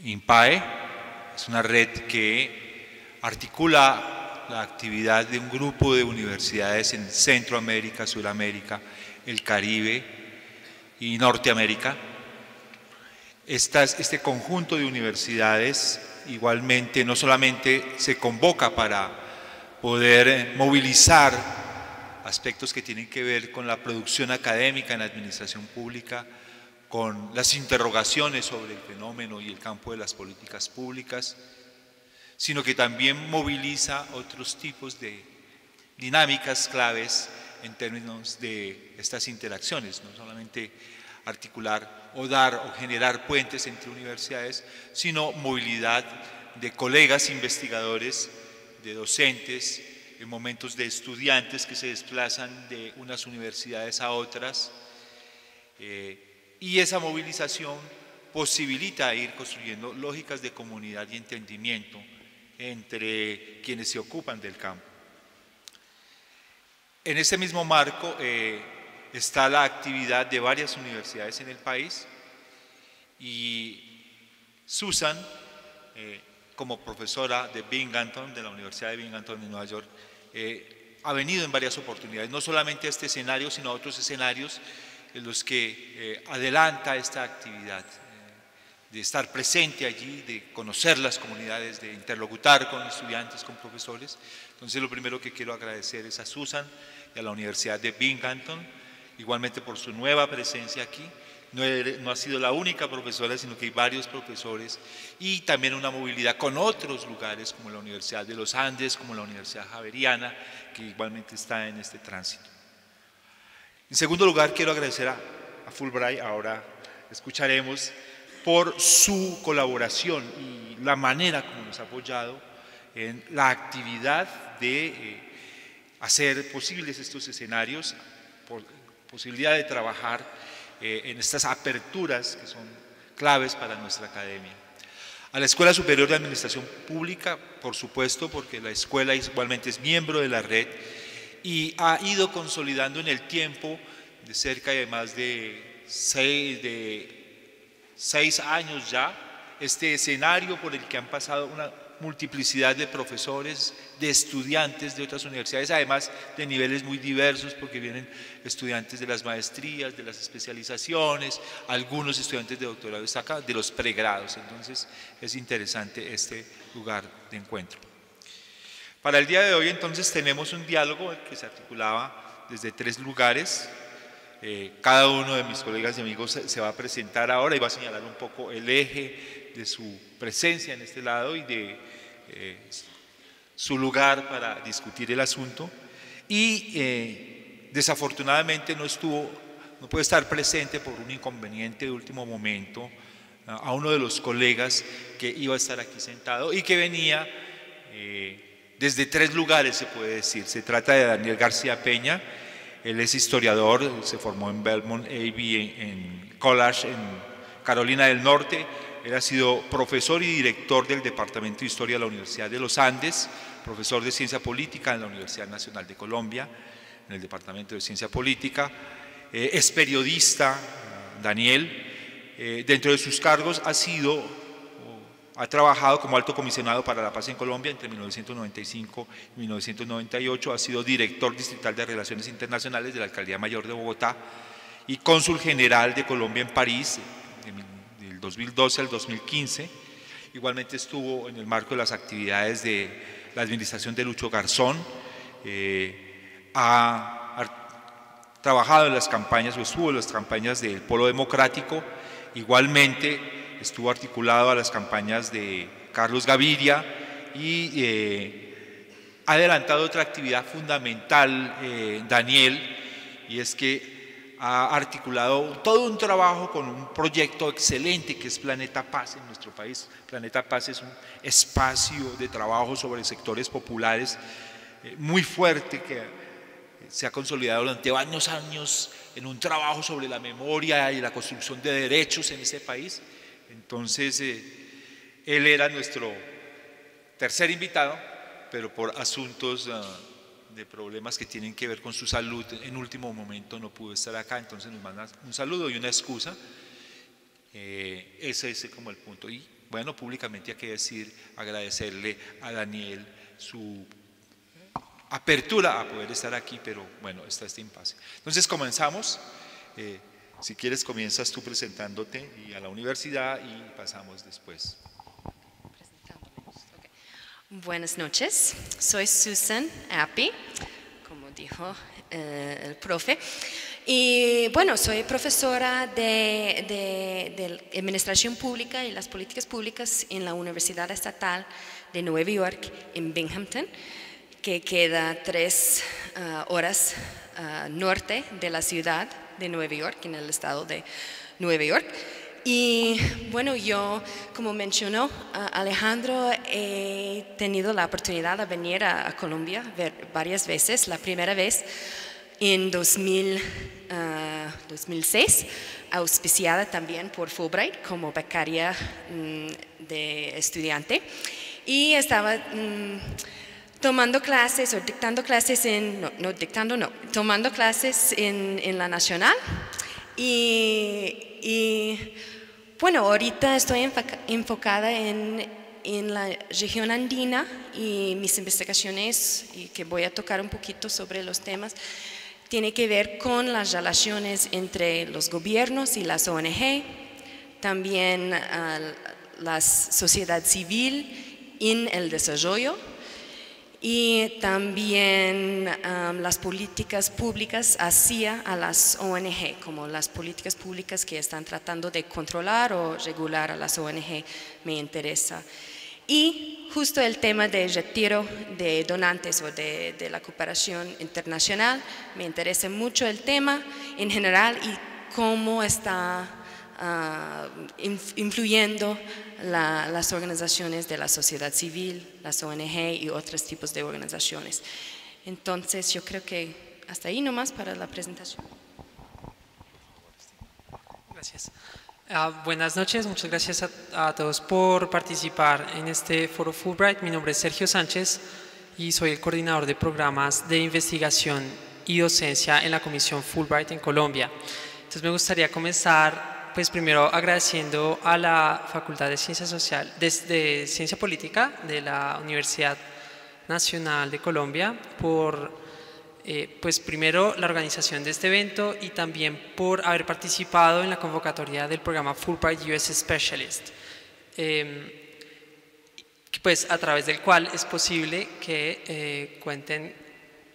INPAE es una red que articula la actividad de un grupo de universidades en Centroamérica, Suramérica, el Caribe y Norteamérica. Este conjunto de universidades igualmente no solamente se convoca para poder movilizar aspectos que tienen que ver con la producción académica en la administración pública, con las interrogaciones sobre el fenómeno y el campo de las políticas públicas, sino que también moviliza otros tipos de dinámicas claves en términos de estas interacciones, no solamente articular o dar o generar puentes entre universidades, sino movilidad de colegas investigadores, de docentes, en momentos de estudiantes que se desplazan de unas universidades a otras, y esa movilización posibilita ir construyendo lógicas de comunidad y entendimiento entre quienes se ocupan del campo. En ese mismo marco está la actividad de varias universidades en el país y Susan, como profesora de Binghamton, de la Universidad de Binghamton en Nueva York, ha venido en varias oportunidades, no solamente a este escenario, sino a otros escenarios en los que adelanta esta actividad, de estar presente allí, de conocer las comunidades, de interlocutar con estudiantes, con profesores. Entonces lo primero que quiero agradecer es a Susan y a la Universidad de Binghamton, igualmente por su nueva presencia aquí. No ha sido la única profesora, sino que hay varios profesores y también una movilidad con otros lugares como la Universidad de los Andes, como la Universidad Javeriana, que igualmente está en este tránsito. En segundo lugar, quiero agradecer a Fulbright, ahora escucharemos, por su colaboración y la manera como nos ha apoyado en la actividad de hacer posibles estos escenarios, posibilidad de trabajar en estas aperturas que son claves para nuestra academia. A la Escuela Superior de Administración Pública, por supuesto, porque la escuela igualmente es miembro de la red y ha ido consolidando en el tiempo de cerca de más de 6 años ya, este escenario por el que han pasado una multiplicidad de profesores, de estudiantes de otras universidades, además de niveles muy diversos, porque vienen estudiantes de las maestrías, de las especializaciones, algunos estudiantes de doctorado están acá, de los pregrados. Entonces es interesante este lugar de encuentro. Para el día de hoy entonces tenemos un diálogo que se articulaba desde 3 lugares. Cada uno de mis colegas y amigos se va a presentar ahora y va a señalar un poco el eje de su presencia en este lado y de su lugar para discutir el asunto. Y desafortunadamente no puede estar presente por un inconveniente de último momento a uno de los colegas que iba a estar aquí sentado y que venía desde 3 lugares, se puede decir. Se trata de Daniel García Peña. Él es historiador, se formó en Belmont Abbey en College, en Carolina del Norte. Él ha sido profesor y director del Departamento de Historia de la Universidad de los Andes, profesor de Ciencia Política en la Universidad Nacional de Colombia, en el Departamento de Ciencia Política. Es periodista, Daniel. Dentro de sus cargos ha trabajado como alto comisionado para la paz en Colombia entre 1995 y 1998, ha sido director distrital de Relaciones Internacionales de la Alcaldía Mayor de Bogotá y cónsul general de Colombia en París del 2012 al 2015. Igualmente estuvo en el marco de las actividades de la administración de Lucho Garzón, ha trabajado en las campañas o estuvo en las campañas del Polo Democrático, igualmente estuvo articulado a las campañas de Carlos Gaviria y ha adelantado otra actividad fundamental, Daniel, y es que ha articulado todo un trabajo con un proyecto excelente que es Planeta Paz en nuestro país. Planeta Paz es un espacio de trabajo sobre sectores populares muy fuerte que se ha consolidado durante varios años en un trabajo sobre la memoria y la construcción de derechos en ese país. Entonces, él era nuestro tercer invitado, pero por asuntos de problemas que tienen que ver con su salud, en último momento no pudo estar acá, entonces nos manda un saludo y una excusa. Ese es como el punto. Y bueno, públicamente hay que decir, agradecerle a Daniel su apertura a poder estar aquí, pero bueno, está este impasse. Entonces comenzamos. Si quieres comienzas tú presentándote y a la universidad y pasamos después. Okay. Buenas noches, soy Susan Appy, como dijo el profe, y bueno, soy profesora de Administración Pública y las Políticas Públicas en la Universidad Estatal de Nueva York en Binghamton, que queda 3 horas norte de la ciudad de Nueva York, en el estado de Nueva York. Y bueno, yo, como mencionó Alejandro, he tenido la oportunidad de venir a Colombia varias veces. La primera vez en 2006, auspiciada también por Fulbright como becaria de estudiante. Y estaba tomando clases o dictando clases tomando clases en la Nacional y bueno, ahorita estoy enfocada en la región andina y mis investigaciones, y que voy a tocar un poquito sobre los temas, tiene que ver con las relaciones entre los gobiernos y las ONG, también la sociedad civil en el desarrollo, y también las políticas públicas hacia a las ONG, como las políticas públicas que están tratando de controlar o regular a las ONG me interesa. Y justo el tema de retiro de donantes o de la cooperación internacional, me interesa mucho el tema en general y cómo está influyendo las organizaciones de la sociedad civil, las ONG y otros tipos de organizaciones. Entonces yo creo que hasta ahí nomás para la presentación. Gracias. Buenas noches, muchas gracias a todos por participar en este foro Fulbright. Mi nombre es Sergio Sánchez y soy el coordinador de programas de investigación y docencia en la Comisión Fulbright en Colombia. Entonces me gustaría comenzar pues primero agradeciendo a la Facultad de de Ciencia Política de la Universidad Nacional de Colombia por pues primero la organización de este evento y también por haber participado en la convocatoria del programa Fulbright US Specialist, pues a través del cual es posible que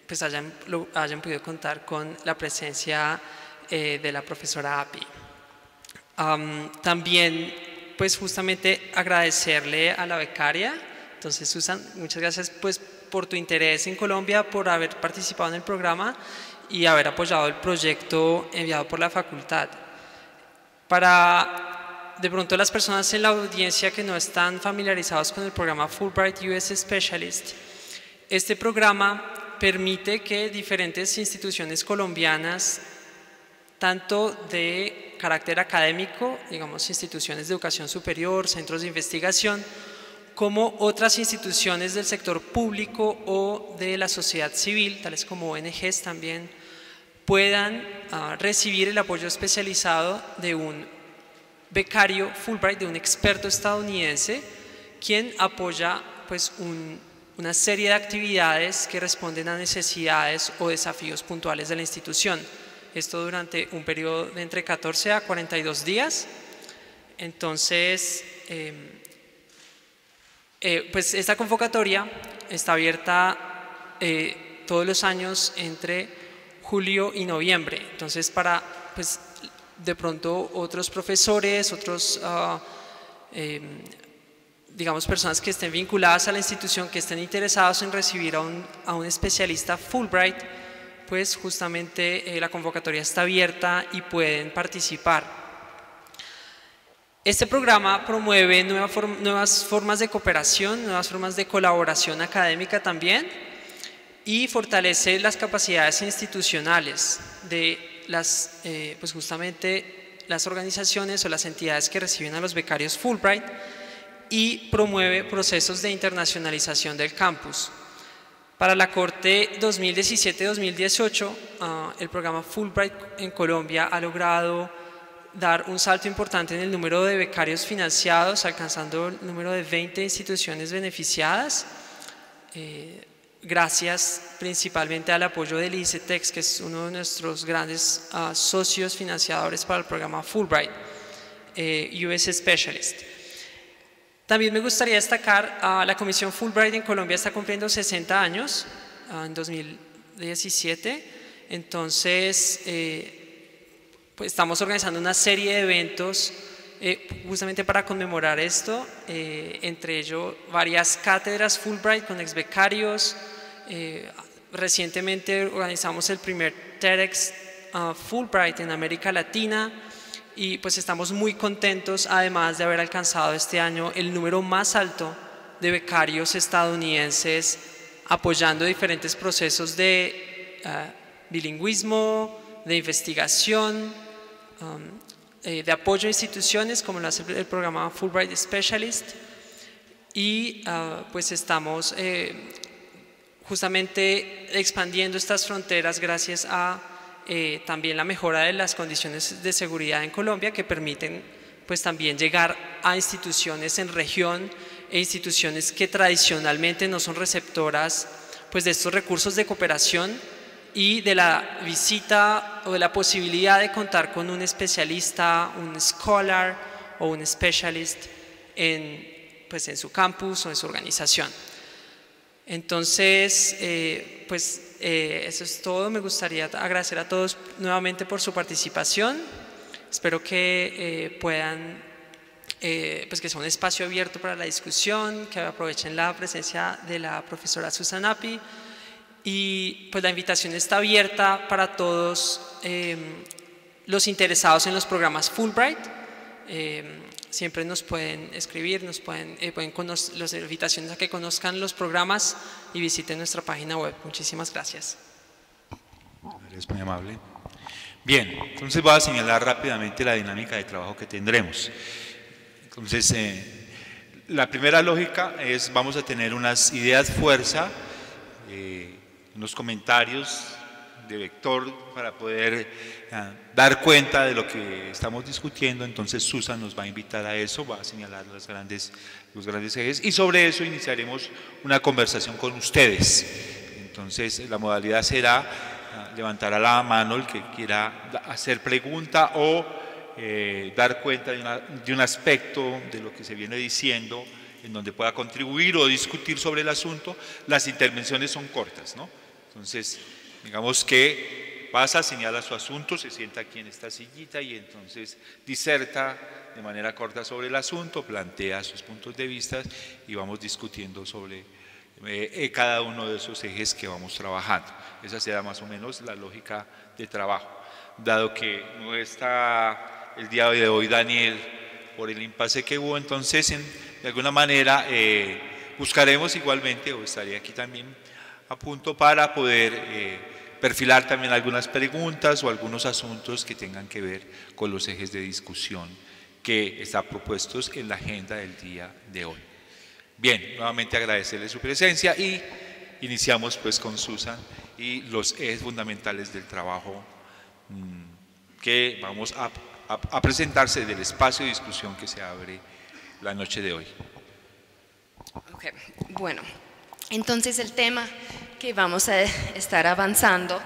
pues hayan podido contar con la presencia de la profesora Appy. También pues justamente agradecerle a la becaria. Entonces Susan, muchas gracias pues por tu interés en Colombia, por haber participado en el programa y haber apoyado el proyecto enviado por la facultad. Para de pronto las personas en la audiencia que no están familiarizados con el programa Fulbright US Specialist, este programa permite que diferentes instituciones colombianas, tanto de carácter académico, digamos instituciones de educación superior, centros de investigación, como otras instituciones del sector público o de la sociedad civil, tales como ONGs también, puedan recibir el apoyo especializado de un becario Fulbright, de un experto estadounidense, quien apoya pues, una serie de actividades que responden a necesidades o desafíos puntuales de la institución. Esto durante un periodo de entre 14 a 42 días. Entonces, pues esta convocatoria está abierta todos los años entre julio y noviembre. Entonces, para pues, de pronto otros profesores, otros digamos personas que estén vinculadas a la institución, que estén interesados en recibir a un especialista Fulbright, pues justamente la convocatoria está abierta y pueden participar. Este programa promueve nuevas formas de cooperación, nuevas formas de colaboración académica también, y fortalece las capacidades institucionales de pues justamente las organizaciones o las entidades que reciben a los becarios Fulbright, y promueve procesos de internacionalización del campus. Para la corte 2017-2018, el programa Fulbright en Colombia ha logrado dar un salto importante en el número de becarios financiados, alcanzando el número de 20 instituciones beneficiadas, gracias principalmente al apoyo del ICETEX, que es uno de nuestros grandes socios financiadores para el programa Fulbright, US Specialist. También me gustaría destacar, la Comisión Fulbright en Colombia está cumpliendo 60 años en 2017, entonces pues estamos organizando una serie de eventos justamente para conmemorar esto, entre ellos varias cátedras Fulbright con exbecarios. Recientemente organizamos el primer TEDx Fulbright en América Latina y pues estamos muy contentos, además de haber alcanzado este año el número más alto de becarios estadounidenses apoyando diferentes procesos de bilingüismo, de investigación, de apoyo a instituciones como lo hace el programa Fulbright Specialist, y pues estamos justamente expandiendo estas fronteras gracias a también la mejora de las condiciones de seguridad en Colombia, que permiten pues también llegar a instituciones en región e instituciones que tradicionalmente no son receptoras pues de estos recursos de cooperación y de la visita o de la posibilidad de contar con un especialista, un scholar o un specialist pues en su campus o en su organización. Entonces, eso es todo. Me gustaría agradecer a todos nuevamente por su participación. Espero que puedan, pues que sea un espacio abierto para la discusión, que aprovechen la presencia de la profesora Susan Api. Y pues la invitación está abierta para todos los interesados en los programas Fulbright. Siempre nos pueden escribir, las invitaciones a que conozcan los programas y visiten nuestra página web. Muchísimas gracias. Eres muy amable. Bien, entonces voy a señalar rápidamente la dinámica de trabajo que tendremos. Entonces, la primera lógica es, vamos a tener unas ideas fuerza, unos comentarios de vector para poder dar cuenta de lo que estamos discutiendo. Entonces Susan nos va a invitar a eso, va a señalar los grandes ejes y sobre eso iniciaremos una conversación con ustedes. Entonces la modalidad será levantar a la mano el que quiera hacer pregunta o dar cuenta de un aspecto de lo que se viene diciendo en donde pueda contribuir o discutir sobre el asunto. Las intervenciones son cortas, ¿no? Entonces, digamos que pasa, señala su asunto, se sienta aquí en esta sillita y entonces diserta de manera corta sobre el asunto, plantea sus puntos de vista y vamos discutiendo sobre cada uno de esos ejes que vamos trabajando. Esa será más o menos la lógica de trabajo. Dado que no está el día de hoy Daniel por el impasse que hubo, entonces de alguna manera buscaremos igualmente, o estaré aquí también a punto para poder perfilar también algunas preguntas o algunos asuntos que tengan que ver con los ejes de discusión que están propuestos en la agenda del día de hoy. Bien, nuevamente agradecerle su presencia y iniciamos pues con Susan y los ejes fundamentales del trabajo que vamos a presentarse del espacio de discusión que se abre la noche de hoy. Okay. Bueno, entonces el tema que vamos a estar avanzando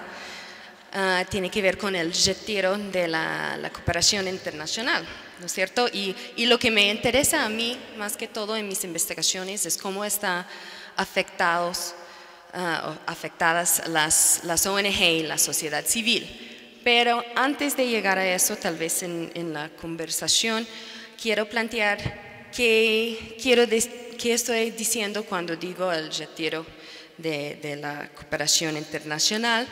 tiene que ver con el retiro de la cooperación internacional, ¿no es cierto? Y lo que me interesa a mí, más que todo en mis investigaciones, es cómo están afectadas las ONG y la sociedad civil. Pero antes de llegar a eso, tal vez en la conversación, quiero plantear qué estoy diciendo cuando digo el retiro de la cooperación internacional.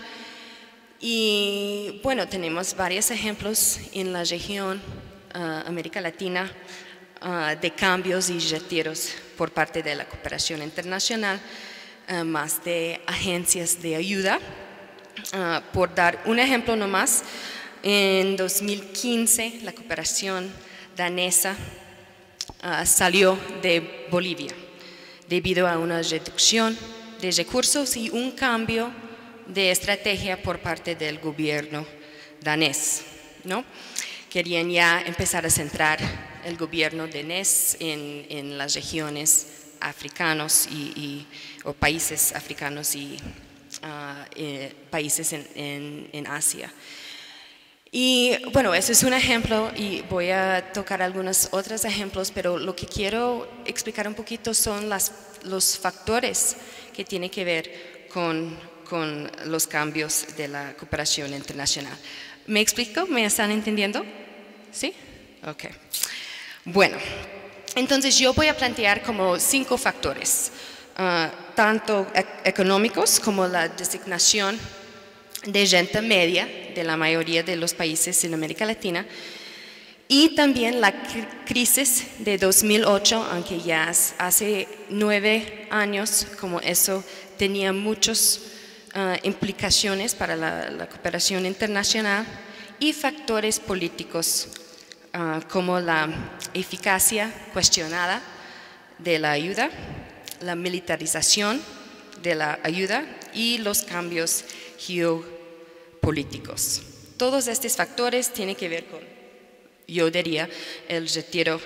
Y bueno, tenemos varios ejemplos en la región América Latina de cambios y retiros por parte de la cooperación internacional, más de agencias de ayuda. Por dar un ejemplo nomás, en 2015 la cooperación danesa salió de Bolivia debido a una reducción de recursos y un cambio de estrategia por parte del gobierno danés, ¿no? querían ya empezar a centrar el gobierno de NES en las regiones africanos o países africanos y países en Asia. Y bueno, eso es un ejemplo y voy a tocar algunos otros ejemplos, pero lo que quiero explicar un poquito son los factores que tienen que ver con los cambios de la cooperación internacional. ¿Me explico? ¿Me están entendiendo? ¿Sí? Ok. Bueno, entonces yo voy a plantear como 5 factores, tanto económicos como la designación de renta media de la mayoría de los países en América Latina y también la crisis de 2008, aunque ya hace 9 años, como eso tenía muchas implicaciones para la cooperación internacional y factores políticos como la eficacia cuestionada de la ayuda, la militarización de la ayuda y los cambios geopolíticos. Todos estos factores tienen que ver con, yo diría, el retiro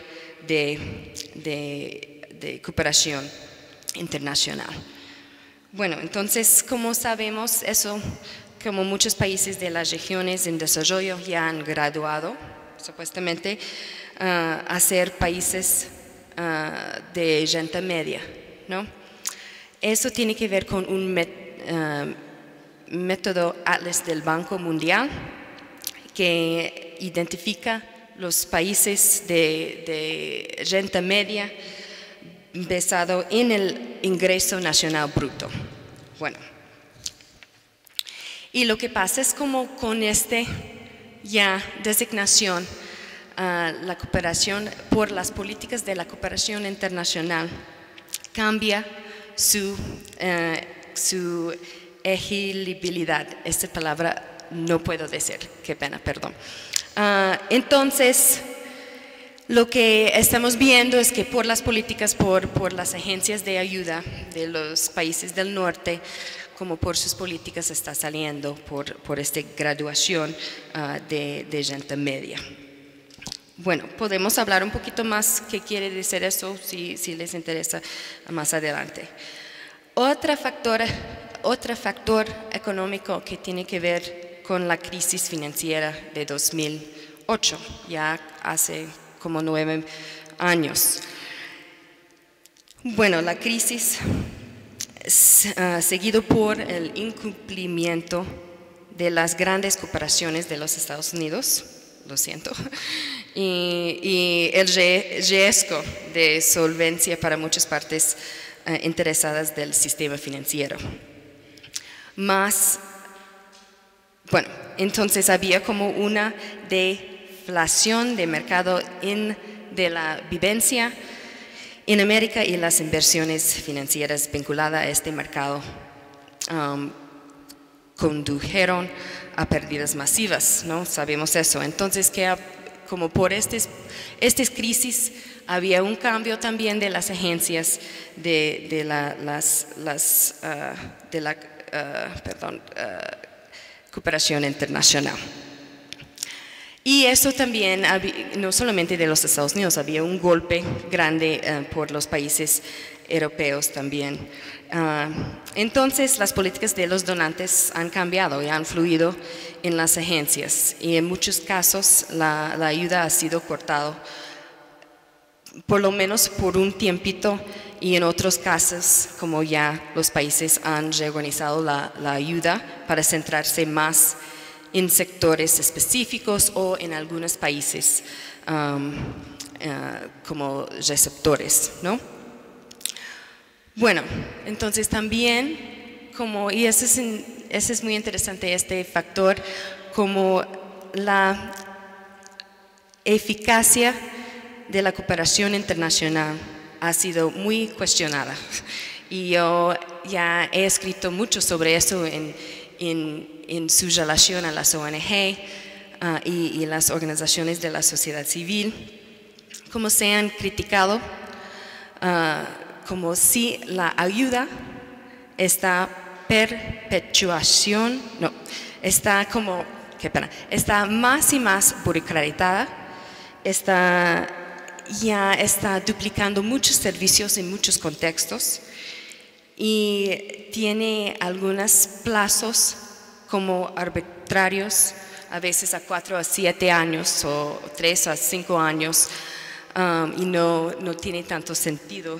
de cooperación internacional. Bueno, entonces, como sabemos, eso, como muchos países de las regiones en desarrollo ya han graduado, supuestamente, a ser países de renta media, ¿no? Eso tiene que ver con un método Atlas del Banco Mundial que identifica los países de renta media basado en el ingreso nacional bruto. Bueno, y lo que pasa es como con ya designación la cooperación por las políticas de la cooperación internacional cambia su elegibilidad. Esta palabra no puedo decir, qué pena, perdón. Entonces, lo que estamos viendo es que por las políticas, por las agencias de ayuda de los países del norte, como por sus políticas está saliendo por esta graduación de renta media. Bueno, podemos hablar un poquito más qué quiere decir eso si les interesa más adelante. Otro factor económico que tiene que ver con la crisis financiera de 2008, ya hace como 9 años. Bueno, la crisis seguido por el incumplimiento de las grandes corporaciones de los Estados Unidos, lo siento, y el riesgo de solvencia para muchas partes interesadas del sistema financiero. Bueno, entonces había como una deflación de mercado de la vivencia en América y las inversiones financieras vinculadas a este mercado condujeron a pérdidas masivas, ¿no? Sabemos eso. Entonces, como por estas crisis había un cambio también de las agencias de la cooperación internacional. Y eso también, no solamente de los Estados Unidos, había un golpe grande por los países europeos también. Entonces, las políticas de los donantes han cambiado y han fluido en las agencias. Y en muchos casos, la ayuda ha sido cortada, por lo menos por un tiempito, y en otros casos, como ya los países han reorganizado la ayuda para centrarse más en sectores específicos o en algunos países como receptores, ¿no? Bueno, entonces también, y ese es muy interesante, este factor, como la eficacia de la cooperación internacional ha sido muy cuestionada. Y yo ya he escrito mucho sobre eso en su relación a las ONG y las organizaciones de la sociedad civil, como se han criticado, como si la ayuda está qué pena, está más y más burocratizada, ya está duplicando muchos servicios en muchos contextos y tiene algunos plazos como arbitrarios, a veces a 4 a 7 años o 3 a 5 años, y no tiene tanto sentido.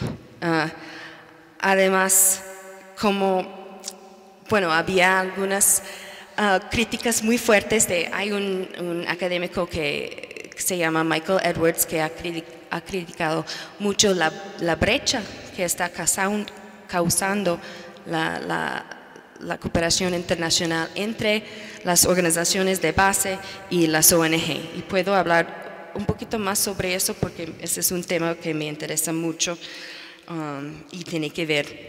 Además, había algunas críticas muy fuertes hay un académico que se llama Michael Edwards que ha criticado mucho la brecha que está causando la cooperación internacional entre las organizaciones de base y las ONG. Y puedo hablar un poquito más sobre eso porque ese es un tema que me interesa mucho y tiene que ver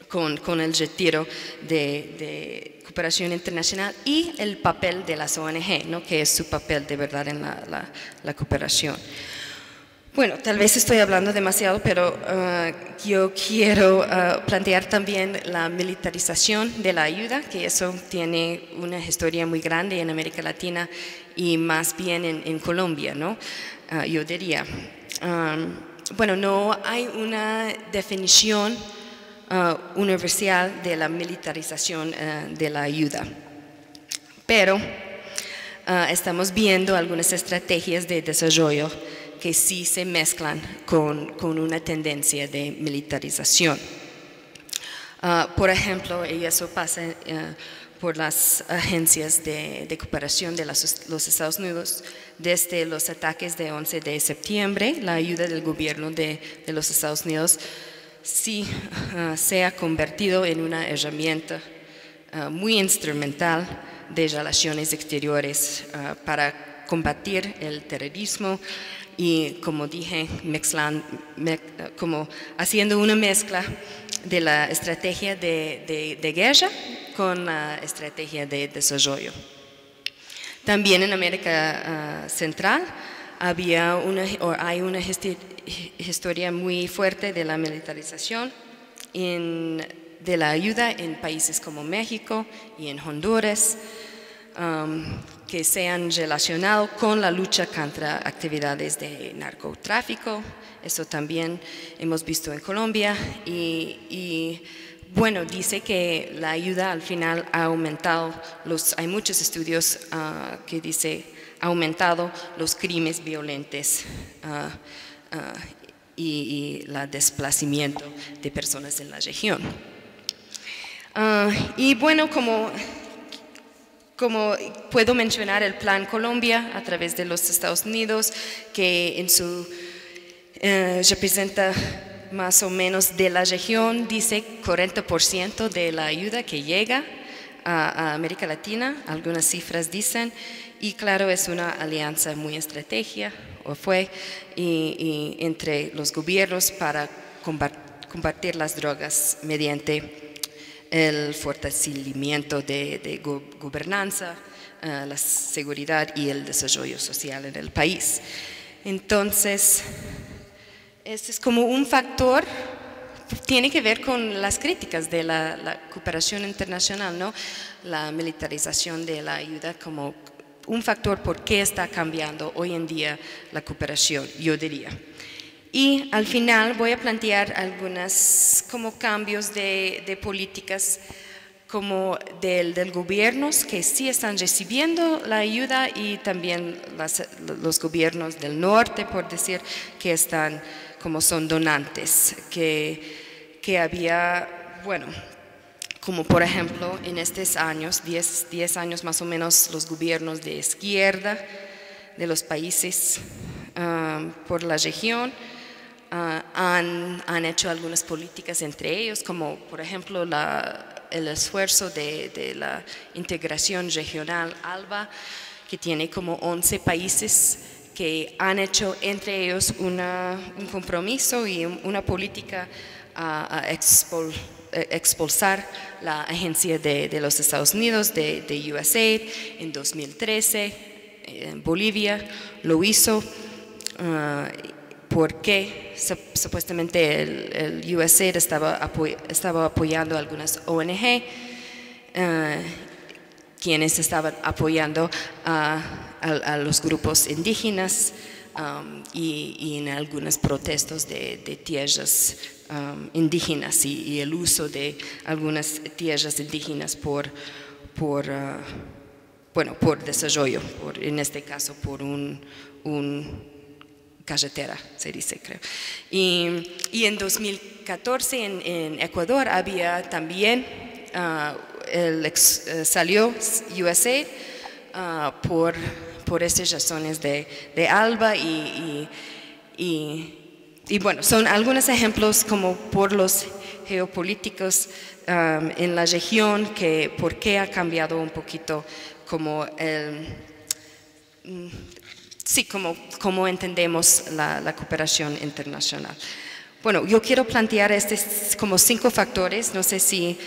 con el retiro de cooperación internacional y el papel de las ONG, ¿no? Que es su papel de verdad en la cooperación. Bueno, tal vez estoy hablando demasiado, pero yo quiero plantear también la militarización de la ayuda, que eso tiene una historia muy grande en América Latina y más bien en Colombia, ¿no? Yo diría. No hay una definición universal de la militarización de la ayuda, pero estamos viendo algunas estrategias de desarrollo que sí se mezclan con una tendencia de militarización. Por ejemplo, y eso pasa por las agencias de cooperación de los Estados Unidos, desde los ataques de 11 de septiembre, la ayuda del gobierno de los Estados Unidos sí se ha convertido en una herramienta muy instrumental de relaciones exteriores para combatir el terrorismo y, como dije, como haciendo una mezcla de la estrategia de guerra con la estrategia de desarrollo. También en América Central hay una historia muy fuerte de la militarización de la ayuda en países como México y en Honduras, que se han relacionado con la lucha contra actividades de narcotráfico. Eso también hemos visto en Colombia y dice que la ayuda al final ha aumentado, hay muchos estudios que dice ha aumentado los crímenes violentos y el desplazamiento de personas en la región. Como puedo mencionar el Plan Colombia a través de los Estados Unidos, que representa más o menos de la región, dice 40% de la ayuda que llega a América Latina, algunas cifras dicen, y claro, es una alianza muy estratégica, entre los gobiernos para combatir las drogas mediante el fortalecimiento de gobernanza, la seguridad y el desarrollo social en el país. Entonces, este es como un factor, tiene que ver con las críticas de la cooperación internacional, ¿no? La militarización de la ayuda como un factor por qué está cambiando hoy en día la cooperación, yo diría. Y al final voy a plantear algunos como cambios de políticas como del gobiernos que sí están recibiendo la ayuda y también los gobiernos del norte, por decir, que están como son donantes, que había, como por ejemplo en estos años, 10 años más o menos, los gobiernos de izquierda de los países por la región han hecho algunas políticas entre ellos, como por ejemplo el esfuerzo de la integración regional ALBA, que tiene como 11 países que han hecho entre ellos un compromiso y una política a expulsar la agencia de los Estados Unidos, de USAID, en 2013, en Bolivia lo hizo, porque supuestamente el USAID estaba apoyando a algunas ONG quienes estaban apoyando a los grupos indígenas y en algunos protestos de tierras indígenas y el uso de algunas tierras indígenas por desarrollo, en este caso por un carretera, se dice, creo. Y en 2014 en Ecuador había también, salió USAID por estas razones de ALBA y bueno, son algunos ejemplos como por los geopolíticos en la región, que por qué ha cambiado un poquito como como entendemos la cooperación internacional. Bueno, yo quiero plantear como 5 factores, no sé si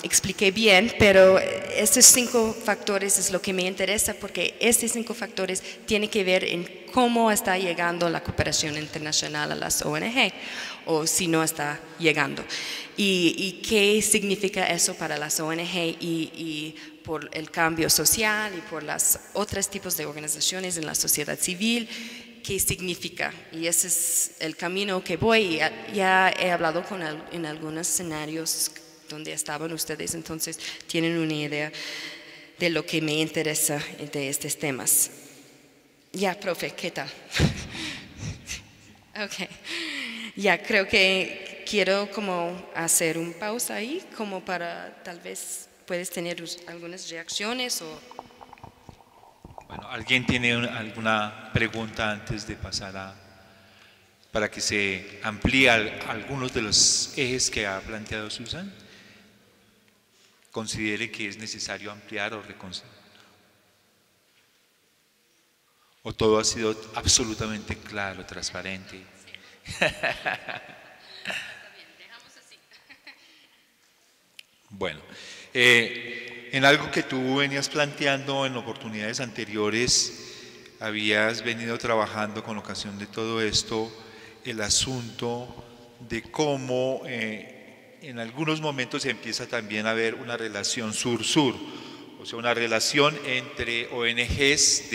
expliqué bien, pero estos 5 factores es lo que me interesa, porque estos 5 factores tienen que ver en cómo está llegando la cooperación internacional a las ONG, o si no está llegando, y qué significa eso para las ONG y por el cambio social y por los otros tipos de organizaciones en la sociedad civil, qué significa. Y ese es el camino que voy. Ya he hablado en algunos escenarios donde estaban ustedes, entonces tienen una idea de lo que me interesa de estos temas. Ya, profe, ¿qué tal? Ok. Ya, creo que quiero como hacer un pausa ahí, como para tal vez puedes tener algunas reacciones o... Bueno, ¿alguien tiene alguna pregunta antes de pasar para que se amplíe algunos de los ejes que ha planteado Susan? ¿Considere que es necesario ampliar o reconsiderar? ¿O todo ha sido absolutamente claro, transparente? Bueno, en algo que tú venías planteando en oportunidades anteriores, habías venido trabajando con ocasión de todo esto, el asunto de cómo en algunos momentos se empieza también a ver una relación sur-sur, o sea, una relación entre ONGs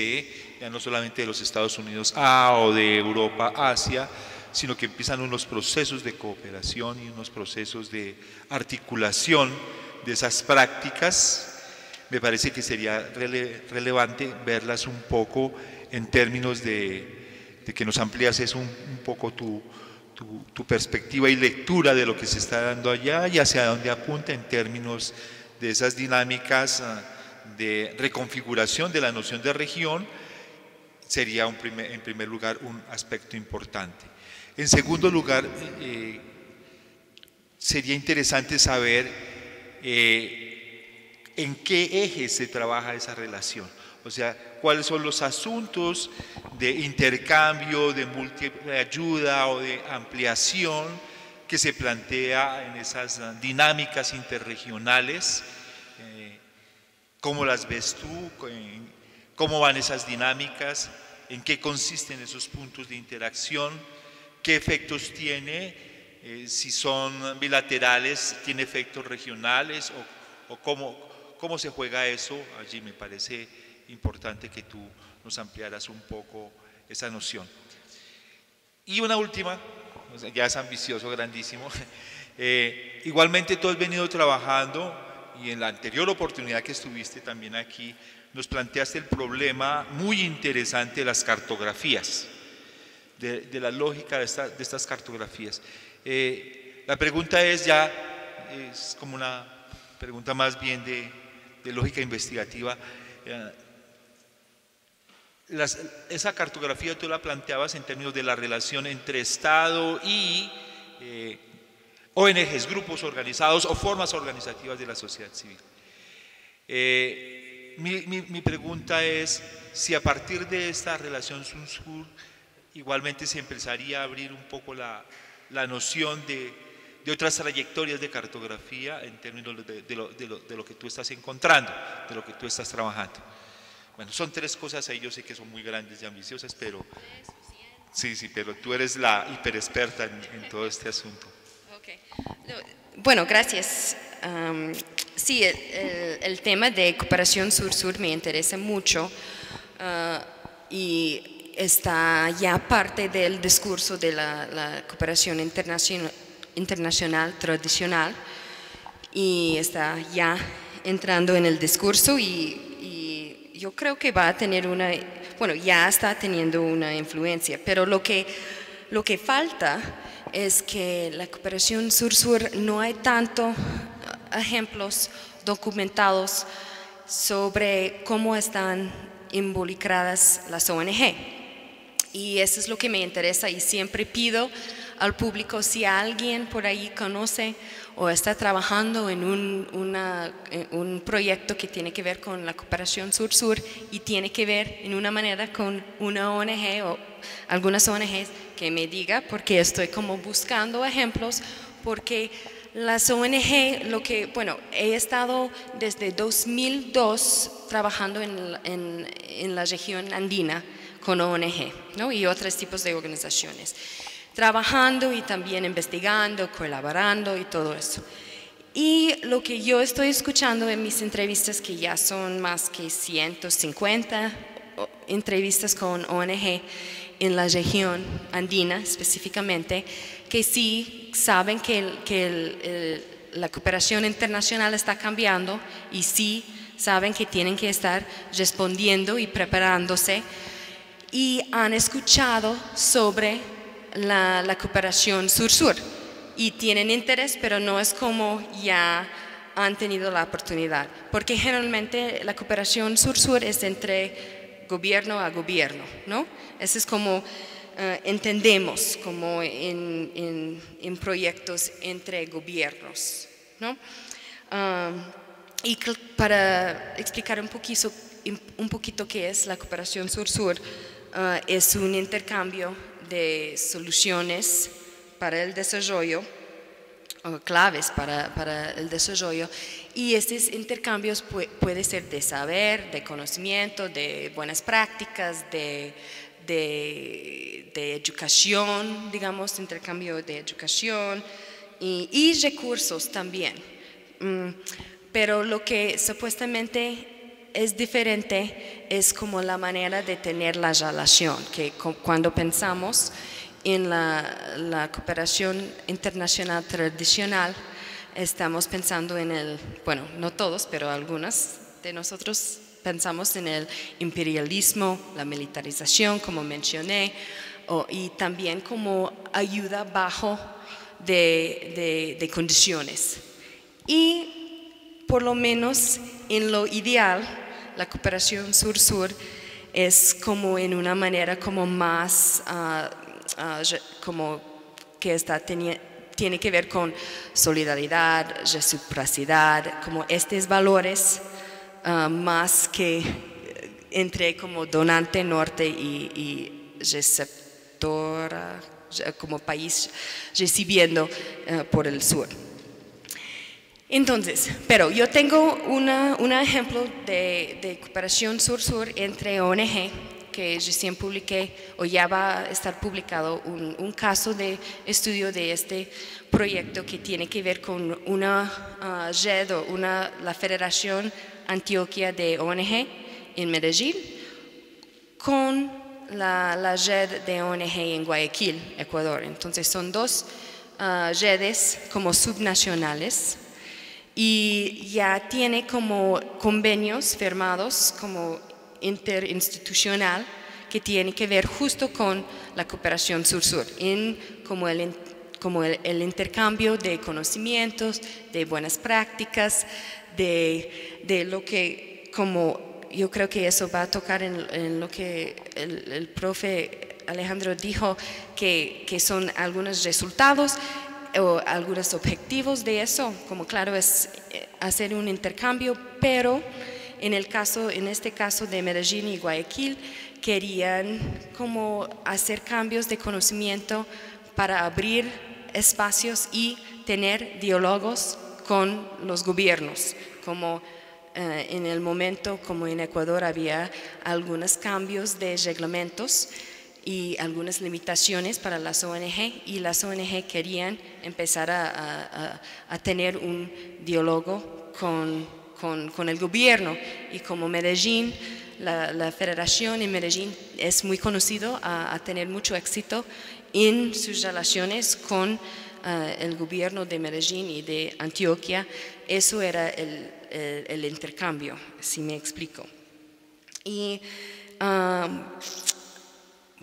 ya no solamente de los Estados Unidos o de Europa Asia, sino que empiezan unos procesos de cooperación y unos procesos de articulación de esas prácticas. Me parece que sería relevante verlas un poco en términos de que nos ampliases un poco tu perspectiva y lectura de lo que se está dando allá y hacia dónde apunta en términos de esas dinámicas de reconfiguración de la noción de región. Sería en primer lugar un aspecto importante. En segundo lugar, sería interesante saber en qué eje se trabaja esa relación, o sea, cuáles son los asuntos de intercambio, de múltiple ayuda o de ampliación que se plantea en esas dinámicas interregionales. ¿Cómo las ves tú? ¿Cómo van esas dinámicas? ¿En qué consisten esos puntos de interacción? ¿Qué efectos tiene? Si son bilaterales, ¿tiene efectos regionales? ¿O cómo se juega eso? Allí me parece importante que tú nos ampliaras un poco esa noción. Y una última, ya es ambicioso, grandísimo. Igualmente tú has venido trabajando, y en la anterior oportunidad que estuviste también aquí, nos planteaste el problema muy interesante de las cartografías, de la lógica de estas cartografías. La pregunta es como una pregunta más bien de lógica investigativa. Esa cartografía tú la planteabas en términos de la relación entre Estado y ONGs, grupos organizados o formas organizativas de la sociedad civil. Mi pregunta es si a partir de esta relación sur-sur igualmente se empezaría a abrir un poco la noción de otras trayectorias de cartografía en términos de lo que tú estás encontrando, de lo que tú estás trabajando. Bueno, son 3 cosas ahí, yo sé que son muy grandes y ambiciosas, pero sí, pero tú eres la hiperexperta en todo este asunto. Okay. Bueno, gracias. Sí, el tema de cooperación sur-sur me interesa mucho y está ya parte del discurso de la cooperación internacional tradicional y está ya entrando en el discurso y yo creo que va a tener ya está teniendo una influencia, pero lo que falta es que la cooperación sur-sur no hay tanto ejemplos documentados sobre cómo están involucradas las ONG. Y eso es lo que me interesa y siempre pido al público, si alguien por ahí conoce o está trabajando en un proyecto que tiene que ver con la cooperación sur-sur y tiene que ver en una manera con una ONG o algunas ONGs, que me diga, porque estoy como buscando ejemplos, porque las ONG, he estado desde 2002 trabajando en la región andina con ONG, ¿no? Y otros tipos de organizaciones, trabajando y también investigando, colaborando y todo eso. Y lo que yo estoy escuchando en mis entrevistas, que ya son más que 150 entrevistas con ONG en la región andina específicamente, que sí saben que la cooperación internacional está cambiando y sí saben que tienen que estar respondiendo y preparándose, y han escuchado sobre la cooperación sur-sur y tienen interés, pero no es como ya han tenido la oportunidad, porque generalmente la cooperación sur-sur es entre gobierno a gobierno, ¿no? Eso es como entendemos como en proyectos entre gobiernos, ¿no? Y para explicar un poquito qué es la cooperación sur-sur, es un intercambio de soluciones para el desarrollo, claves para el desarrollo, y estos intercambios puede ser de saber, de conocimiento, de buenas prácticas, de educación, digamos, intercambio de educación y recursos también. Pero lo que supuestamente es diferente es como la manera de tener la relación, que cuando pensamos en la cooperación internacional tradicional, estamos pensando no todos, pero algunas de nosotros pensamos en el imperialismo, la militarización, como mencioné, y también como ayuda bajo de condiciones. Y por lo menos en lo ideal, la cooperación sur-sur es como en una manera como más, como que tiene que ver con solidaridad, reciprocidad, como estos valores más que entre como donante norte y receptora, como país recibiendo por el sur. Entonces, pero yo tengo un ejemplo de cooperación sur-sur entre ONG que recién publiqué, o ya va a estar publicado un caso de estudio de este proyecto que tiene que ver con una red o la Federación Antioquia de ONG en Medellín con la red de ONG en Guayaquil, Ecuador. Entonces son dos redes como subnacionales y ya tiene como convenios firmados como interinstitucional que tiene que ver justo con la cooperación sur-sur, como el intercambio de conocimientos, de buenas prácticas, de lo que, como yo creo que eso va a tocar en lo que el profe Alejandro dijo, que son algunos resultados o algunos objetivos de eso, como claro es hacer un intercambio, pero en este caso de Medellín y Guayaquil querían como hacer cambios de conocimiento para abrir espacios y tener diálogos con los gobiernos, como en el momento, como en Ecuador había algunos cambios de reglamentos y algunas limitaciones para las ONG, y las ONG querían empezar a tener un diálogo con el gobierno, y como Medellín, la federación en Medellín es muy conocido a tener mucho éxito en sus relaciones con el gobierno de Medellín y de Antioquia. Eso era el intercambio, si me explico. Y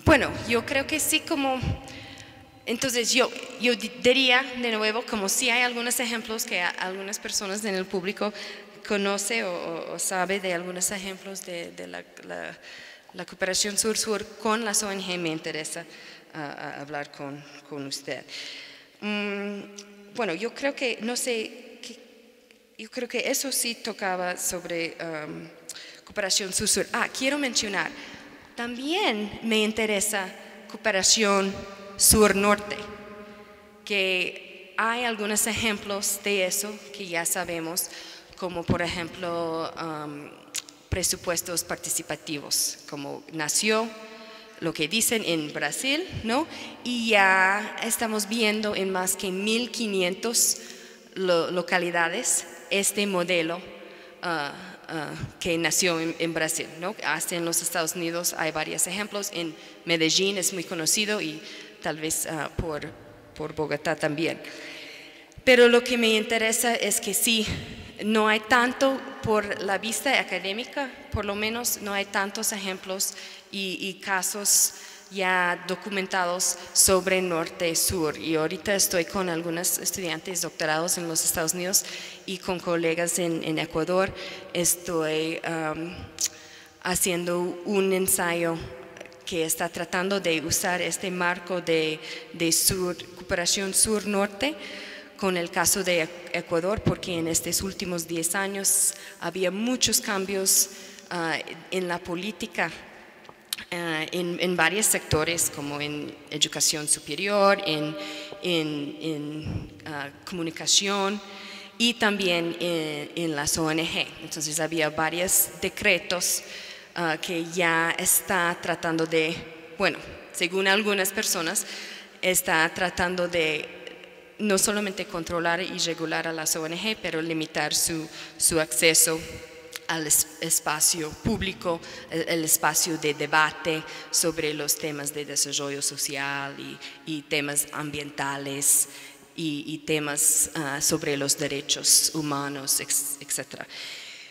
bueno, yo creo que sí, como entonces yo diría de nuevo, como si hay algunos ejemplos que algunas personas en el público conoce o sabe de algunos ejemplos de la cooperación sur-sur con las ONG, me interesa hablar con usted. Bueno, yo creo que, no sé, yo creo que eso sí tocaba sobre cooperación sur-sur. Quiero mencionar, también me interesa cooperación sur-norte, que hay algunos ejemplos de eso que ya sabemos, como por ejemplo presupuestos participativos, como nació lo que dicen en Brasil, ¿no? Y ya estamos viendo en más que 1.500 localidades este modelo que nació en Brasil, ¿no? Hasta en los Estados Unidos hay varios ejemplos. En Medellín es muy conocido y tal vez por Bogotá también. Pero lo que me interesa es que sí, no hay tanto por la vista académica, por lo menos no hay tantos ejemplos y casos ya documentados sobre norte-sur. Y ahorita estoy con algunos estudiantes doctorados en los Estados Unidos y con colegas en Ecuador. Estoy haciendo un ensayo que está tratando de usar este marco de cooperación sur-norte con el caso de Ecuador, porque en estos últimos 10 años había muchos cambios en la política, en varios sectores, como en educación superior, en comunicación y también en las ONG. Entonces había varios decretos que ya está tratando de, bueno, según algunas personas, está tratando de no solamente controlar y regular a las ONG, pero limitar su acceso al espacio público, el espacio de debate sobre los temas de desarrollo social y temas ambientales y temas sobre los derechos humanos, etc.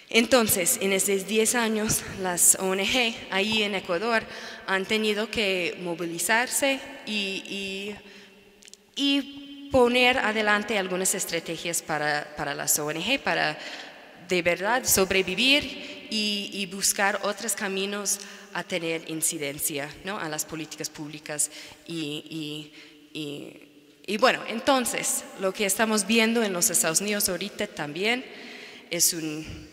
Entonces, en estos 10 años, las ONG ahí en Ecuador han tenido que movilizarse y poner adelante algunas estrategias para las ONG, para de verdad sobrevivir y buscar otros caminos a tener incidencia, ¿no?, a las políticas públicas. Y bueno, entonces, lo que estamos viendo en los Estados Unidos ahorita también es un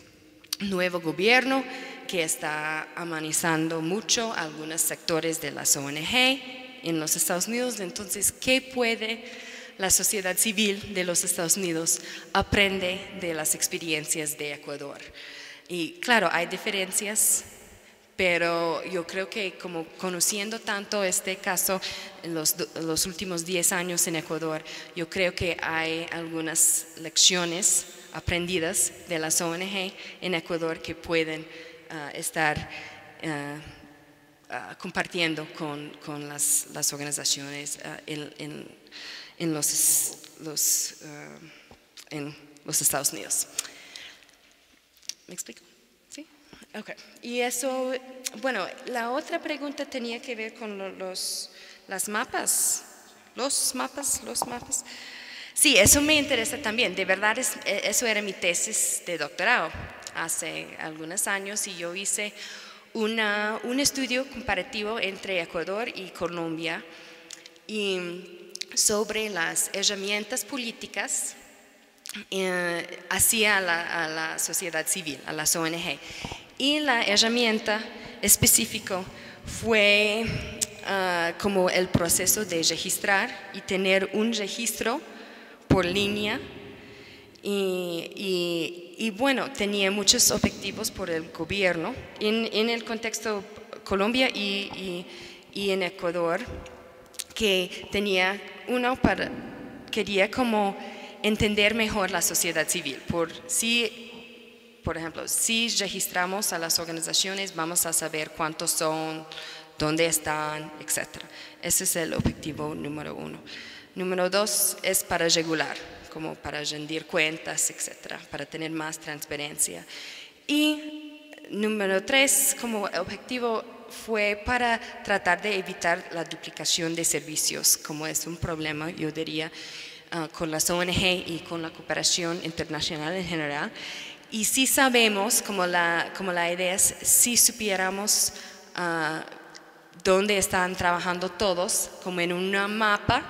nuevo gobierno que está amenazando mucho algunos sectores de las ONG en los Estados Unidos. Entonces, ¿qué puede la sociedad civil de los Estados Unidos aprende de las experiencias de Ecuador? Y claro, hay diferencias, pero yo creo que como conociendo tanto este caso en los últimos 10 años en Ecuador, yo creo que hay algunas lecciones aprendidas de las ONG en Ecuador que pueden estar compartiendo con las organizaciones en los Estados Unidos. ¿Me explico? ¿Sí? Ok. Y eso, bueno, la otra pregunta tenía que ver con los mapas. Los mapas. Sí, eso me interesa también. De verdad, eso era mi tesis de doctorado hace algunos años, y yo hice un estudio comparativo entre Ecuador y Colombia y sobre las herramientas políticas hacia a la sociedad civil, a las ONG. Y la herramienta específica fue como el proceso de registrar y tener un registro por línea, y bueno, tenía muchos objetivos por el gobierno en el contexto Colombia y en Ecuador, que tenía quería como entender mejor la sociedad civil. Por ejemplo, si registramos a las organizaciones, vamos a saber cuántos son, dónde están, etc. Ese es el objetivo número 1. Número 2 es para regular, como para rendir cuentas, etc., para tener más transparencia. Y número 3, como objetivo, fue para tratar de evitar la duplicación de servicios, como es un problema, yo diría, con las ONG y con la cooperación internacional en general. Y si sabemos, como la idea es, si supiéramos dónde están trabajando todos, como en una mapa,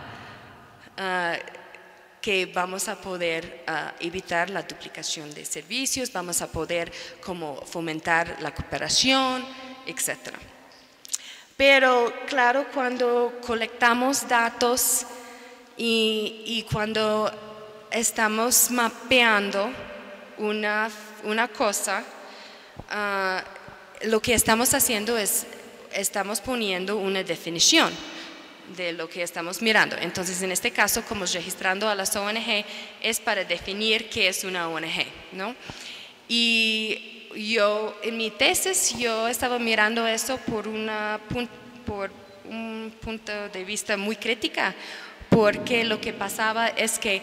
que vamos a poder evitar la duplicación de servicios, vamos a poder como fomentar la cooperación, etc. Pero claro, cuando colectamos datos y cuando estamos mapeando una cosa, lo que estamos haciendo es, estamos poniendo una definición de lo que estamos mirando. Entonces, en este caso, como registrando a las ONG, es para definir qué es una ONG, ¿no? Y yo, en mi tesis, yo estaba mirando eso por un punto de vista muy crítica, porque lo que pasaba es que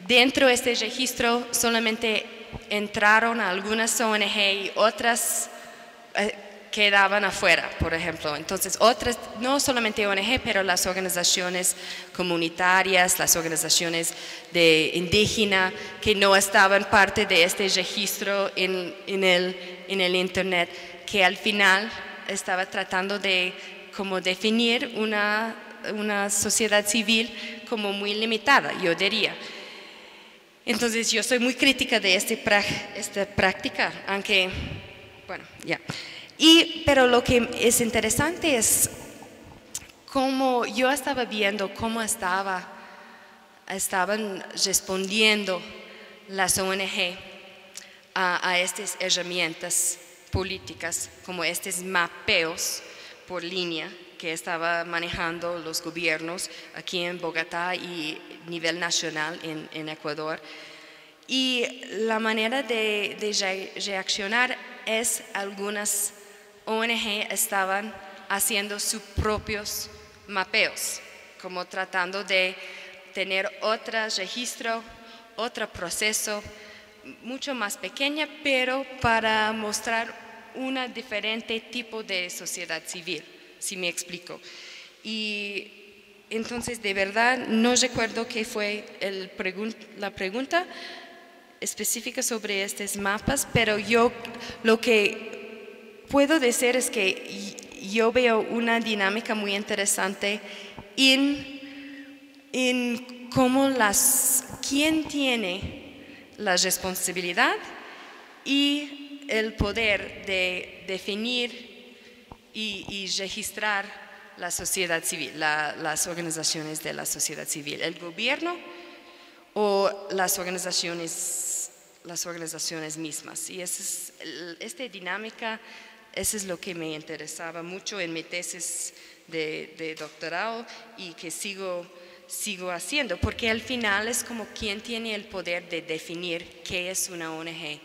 dentro de este registro solamente entraron algunas ONG y otras quedaban afuera, por ejemplo. Entonces, otras, no solamente ONG, pero las organizaciones comunitarias, las organizaciones de indígena que no estaban parte de este registro en el Internet, que al final estaba tratando de como definir una sociedad civil como muy limitada, yo diría. Entonces, yo soy muy crítica de esta práctica, aunque, bueno, ya. Pero lo que es interesante es cómo yo estaba viendo cómo estaban respondiendo las ONG a estas herramientas políticas, como estos mapeos por línea que estaba manejando los gobiernos aquí en Bogotá y a nivel nacional en Ecuador. Y la manera de reaccionar es algunas ONG estaban haciendo sus propios mapeos, como tratando de tener otro registro, otro proceso, mucho más pequeña, pero para mostrar un diferente tipo de sociedad civil, si me explico. Y entonces, de verdad, no recuerdo qué fue la pregunta específica sobre estos mapas, pero yo lo que puedo decir es que yo veo una dinámica muy interesante en cómo quién tiene la responsabilidad y el poder de definir y registrar la sociedad civil, las organizaciones de la sociedad civil, el gobierno o las organizaciones mismas. Y esta dinámica, eso es lo que me interesaba mucho en mi tesis de doctorado y que sigo haciendo, porque al final es como quién tiene el poder de definir qué es una ONG,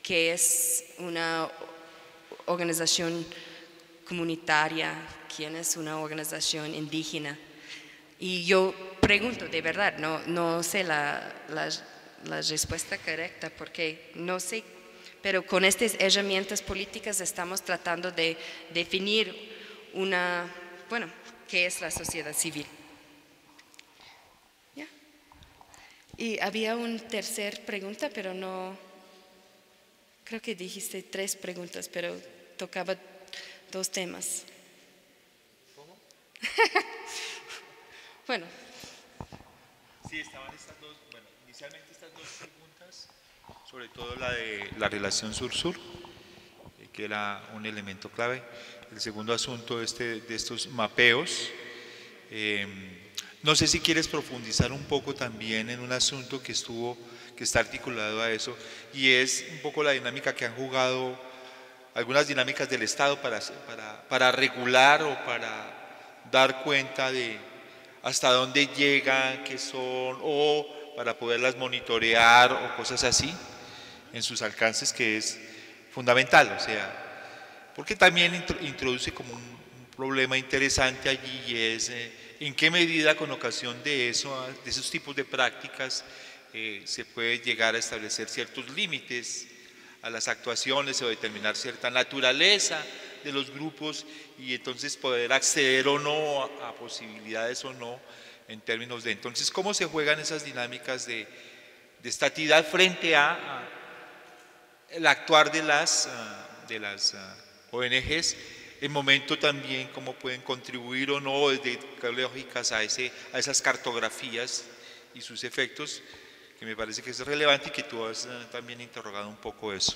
qué es una organización comunitaria, quién es una organización indígena. Y yo pregunto, de verdad, no sé la respuesta correcta, porque no sé, pero con estas herramientas políticas estamos tratando de definir qué es la sociedad civil. ¿Ya? Y había una tercera pregunta, pero no, creo que dijiste 3 preguntas, pero tocaba 2 temas. ¿Cómo? Bueno. Sí, estaban inicialmente estas 2 preguntas, sobre todo la de la relación sur-sur, que era un elemento clave. El segundo asunto de estos mapeos. No sé si quieres profundizar un poco también en un asunto que está articulado a eso, y es un poco la dinámica que han jugado algunas dinámicas del Estado para regular o para dar cuenta de hasta dónde llegan, qué son, o para poderlas monitorear o cosas así en sus alcances, que es fundamental, o sea, porque también introduce como un problema interesante allí, y es en qué medida con ocasión de eso, de esos tipos de prácticas, se puede llegar a establecer ciertos límites a las actuaciones o determinar cierta naturaleza de los grupos, y entonces poder acceder o no a posibilidades o no en términos de entonces cómo se juegan esas dinámicas de estatidad frente a el actuar de las ONGs, en momento también cómo pueden contribuir o no desde lógicas a esas cartografías y sus efectos, que me parece que es relevante y que tú has también interrogado un poco eso.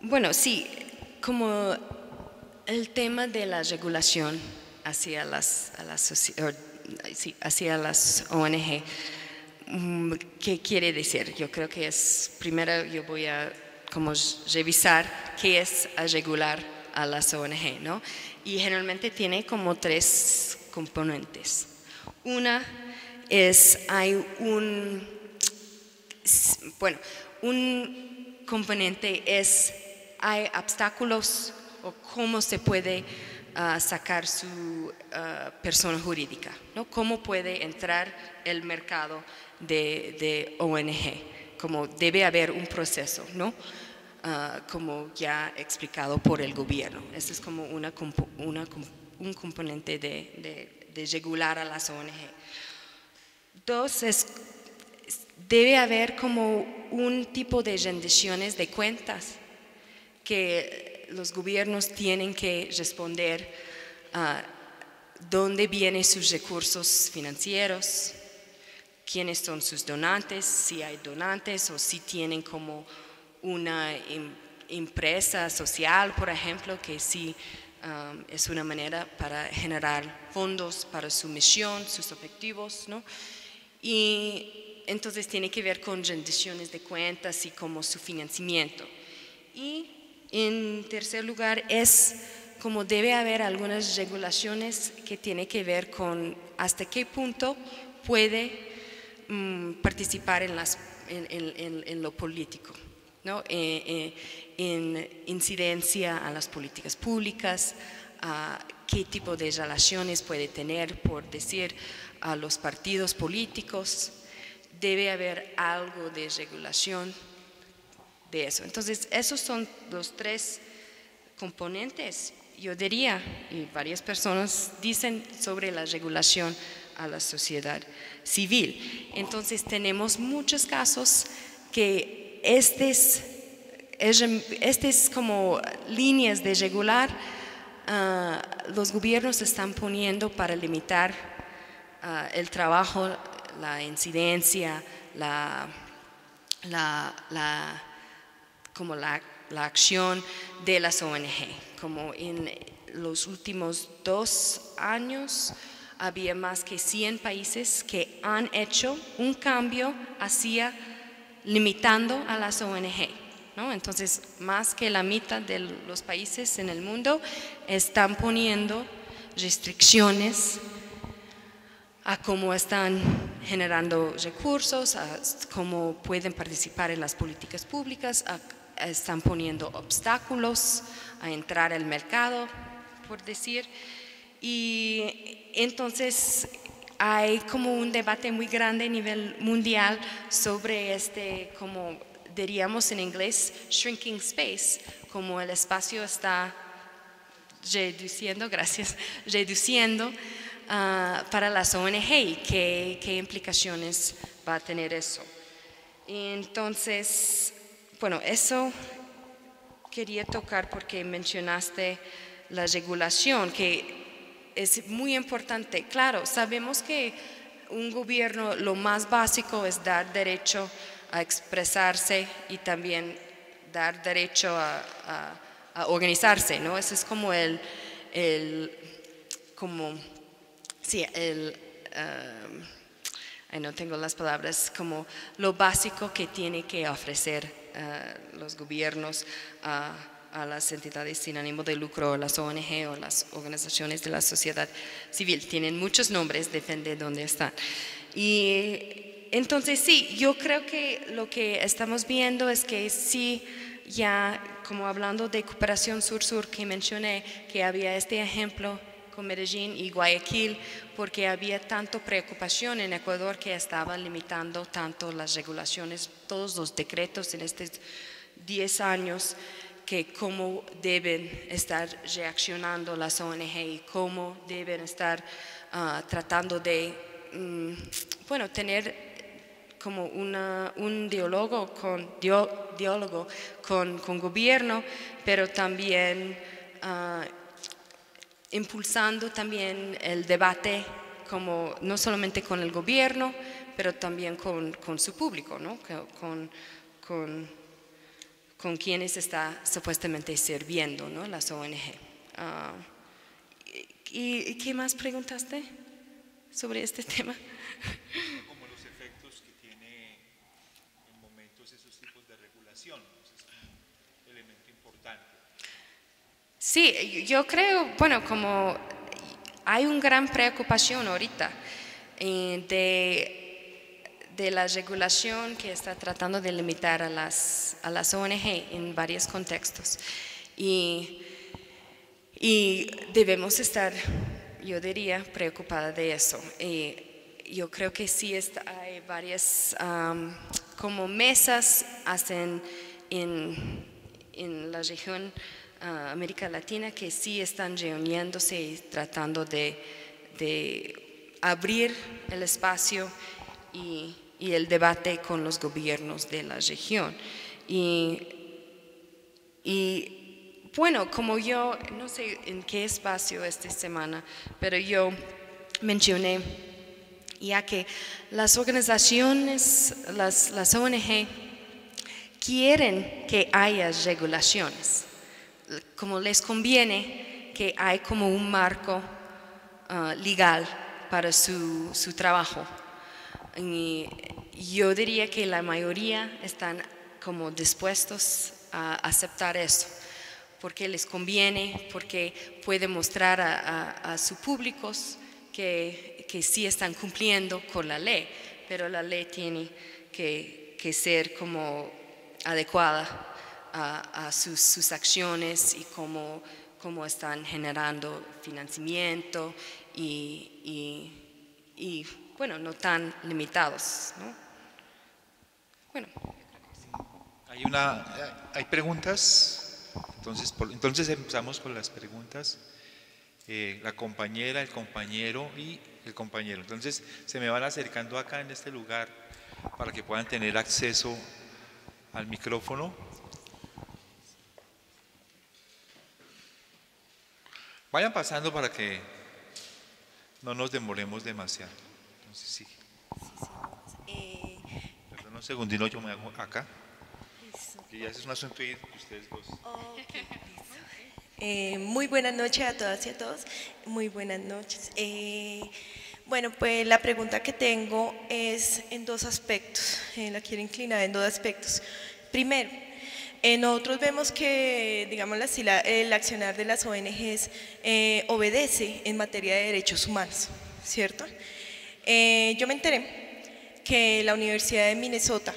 Bueno, sí, como el tema de la regulación hacia hacia las ONG, ¿qué quiere decir? Yo creo que primero yo voy a como revisar qué es regular a las ONG, ¿no? Y generalmente tiene como 3 componentes. Una es, un componente es, hay obstáculos o cómo se puede sacar su persona jurídica, ¿no? Cómo puede entrar el mercado de ONG, como debe haber un proceso, ¿no? Como ya explicado por el gobierno. Ese es como un componente de regular a las ONG. 2 debe haber como un tipo de rendiciones de cuentas que los gobiernos tienen que responder dónde vienen sus recursos financieros, quiénes son sus donantes, si hay donantes o si tienen como una empresa social, por ejemplo, que sí es una manera para generar fondos para su misión, sus objetivos, ¿no? Y entonces tiene que ver con rendiciones de cuentas y como su financiamiento. Y en tercer lugar es como debe haber algunas regulaciones que tienen que ver con hasta qué punto puede participar en lo político, ¿no? En incidencia a las políticas públicas, a qué tipo de relaciones puede tener, por decir, a los partidos políticos. Debe haber algo de regulación de eso. Entonces, esos son los 3 componentes, yo diría, y varias personas dicen sobre la regulación a la sociedad civil. Entonces, tenemos muchos casos que estas como líneas de regular, los gobiernos están poniendo para limitar el trabajo, la incidencia, la acción de las ONG. Como en los últimos 2 años había más que 100 países que han hecho un cambio hacia limitando a las ONG, ¿no? Entonces, más que la mitad de los países en el mundo están poniendo restricciones a cómo están generando recursos, a cómo pueden participar en las políticas públicas, están poniendo obstáculos a entrar al mercado, por decir. Y entonces hay como un debate muy grande a nivel mundial sobre como diríamos en inglés, shrinking space, como el espacio está reduciendo para las ONG y qué implicaciones va a tener eso. Entonces, bueno, eso quería tocar porque mencionaste la regulación, que es muy importante. Claro, sabemos que un gobierno lo más básico es dar derecho a expresarse y también dar derecho a organizarse, ¿no? Ese es como no tengo las palabras, como lo básico que tiene que ofrecer los gobiernos a las entidades sin ánimo de lucro, las ONG o las organizaciones de la sociedad civil. Tienen muchos nombres, depende de dónde están. Y entonces sí, yo creo que lo que estamos viendo es que sí, ya como hablando de cooperación sur-sur que mencioné, que había este ejemplo con Medellín y Guayaquil, porque había tanta preocupación en Ecuador que estaba limitando tanto las regulaciones, todos los decretos en estos 10 años, que cómo deben estar reaccionando las ONG y cómo deben estar tratando de, bueno, tener como un diálogo con gobierno, pero también impulsando también el debate, como, no solamente con el gobierno, pero también con su público, ¿no? con quienes está supuestamente sirviendo, ¿no? Las ONG. ¿Y qué más preguntaste sobre este tema? Como los efectos que tiene en momentos esos tipos de regulación, es un elemento importante. Sí, yo creo, bueno, como hay una gran preocupación ahorita de la regulación que está tratando de limitar a las ONG en varios contextos. Y debemos estar, yo diría, preocupada de eso. Yo creo que sí hay varias como mesas hacen en la región América Latina que sí están reuniéndose y tratando de abrir el espacio y el debate con los gobiernos de la región. Y bueno, como yo, no sé en qué espacio esta semana, pero yo mencioné ya que las organizaciones, las ONG, quieren que haya regulaciones, como les conviene que hay como un marco legal para su trabajo. Y yo diría que la mayoría están como dispuestos a aceptar eso, porque les conviene, porque puede mostrar a sus públicos que sí están cumpliendo con la ley, pero la ley tiene que ser como adecuada a sus acciones y cómo están generando financiamiento y bueno, no tan limitados, ¿no? Bueno. ¿Hay preguntas? Entonces empezamos con las preguntas. La compañera, el compañero y el compañero. Entonces se me van acercando acá en este lugar para que puedan tener acceso al micrófono. Vayan pasando para que no nos demoremos demasiado. Entonces sí. Perdón un segundino, yo me hago acá. Y ya es un asunto de ustedes dos. Muy buenas noches a todas y a todos. Muy buenas noches. Bueno, pues la pregunta que tengo es en dos aspectos. La quiero inclinar en dos aspectos. Primero, nosotros vemos que, digamos así, el accionar de las ONGs obedece en materia de derechos humanos, ¿cierto? Yo me enteré que la Universidad de Minnesota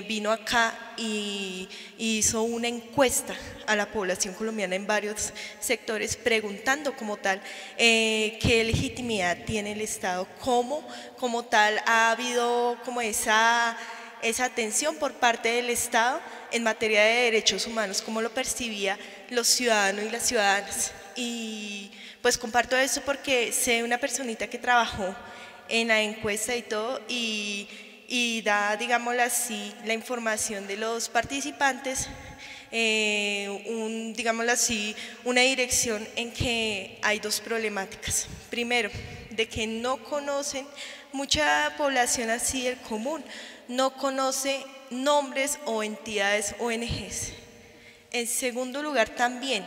vino acá y hizo una encuesta a la población colombiana en varios sectores preguntando como tal qué legitimidad tiene el Estado, como tal ha habido como esa atención por parte del Estado en materia de derechos humanos, cómo lo percibía los ciudadanos y las ciudadanas. Y pues comparto eso porque sé una personita que trabajó en la encuesta y todo y da, digámoslo así, la información de los participantes, digámoslo así, una dirección en que hay dos problemáticas. Primero, de que no conocen, mucha población así del común, no conoce nombres o entidades ONGs. En segundo lugar también,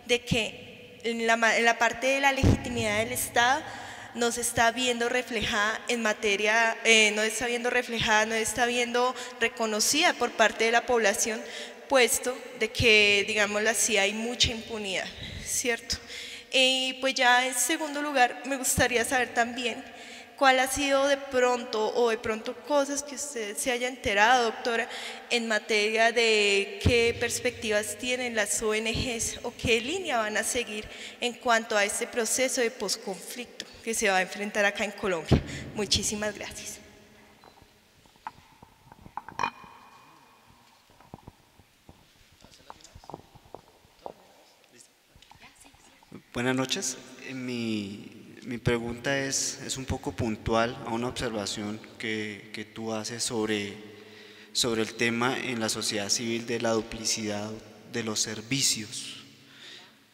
de que en la parte de la legitimidad del Estado no se está viendo reflejada en materia, no está viendo reconocida por parte de la población, puesto de que, digámoslo así, hay mucha impunidad, ¿cierto? Y pues ya en segundo lugar, me gustaría saber también cuál ha sido de pronto cosas que usted se haya enterado, doctora, en materia de qué perspectivas tienen las ONGs o qué línea van a seguir en cuanto a este proceso de posconflicto que se va a enfrentar acá en Colombia. Muchísimas gracias. Buenas noches. Mi pregunta es un poco puntual a una observación que tú haces sobre el tema en la sociedad civil de la duplicidad de los servicios.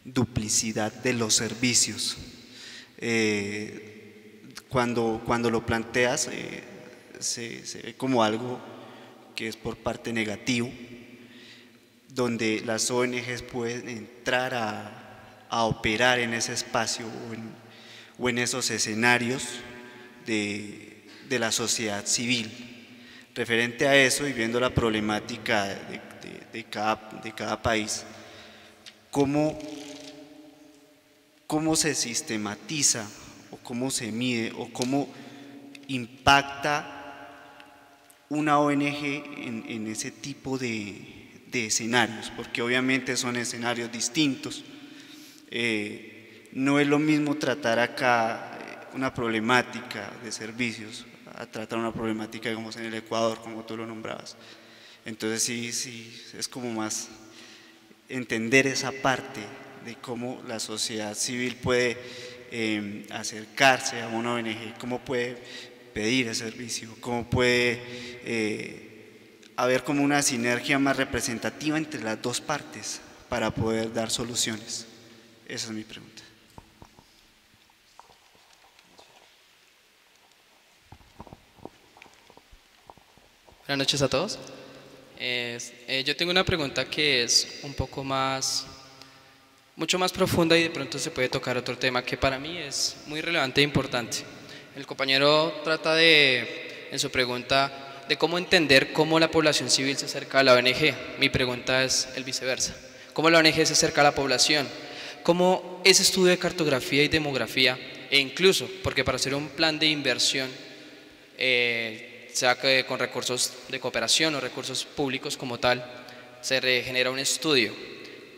Duplicidad de los servicios. Cuando lo planteas se ve como algo que es por parte negativo, donde las ONGs pueden entrar a operar en ese espacio o en esos escenarios de la sociedad civil. Referente a eso y viendo la problemática de cada país, ¿cómo se sistematiza o cómo se mide o cómo impacta una ONG en ese tipo de escenarios? Porque obviamente son escenarios distintos. No es lo mismo tratar acá una problemática de servicios a tratar una problemática, digamos, en el Ecuador, como tú lo nombrabas. Entonces sí, es como más entender esa parte de cómo la sociedad civil puede acercarse a una ONG, cómo puede pedir el servicio, cómo puede haber como una sinergia más representativa entre las dos partes para poder dar soluciones. Esa es mi pregunta. Buenas noches a todos. Yo tengo una pregunta que es un poco mucho más profunda y de pronto se puede tocar otro tema que para mí es muy relevante e importante. El compañero trata en su pregunta de cómo entender cómo la población civil se acerca a la ONG. Mi pregunta es el viceversa. ¿Cómo la ONG se acerca a la población? ¿Cómo ese estudio de cartografía y demografía, e incluso, porque para hacer un plan de inversión, sea que con recursos de cooperación o recursos públicos como tal, se genera un estudio?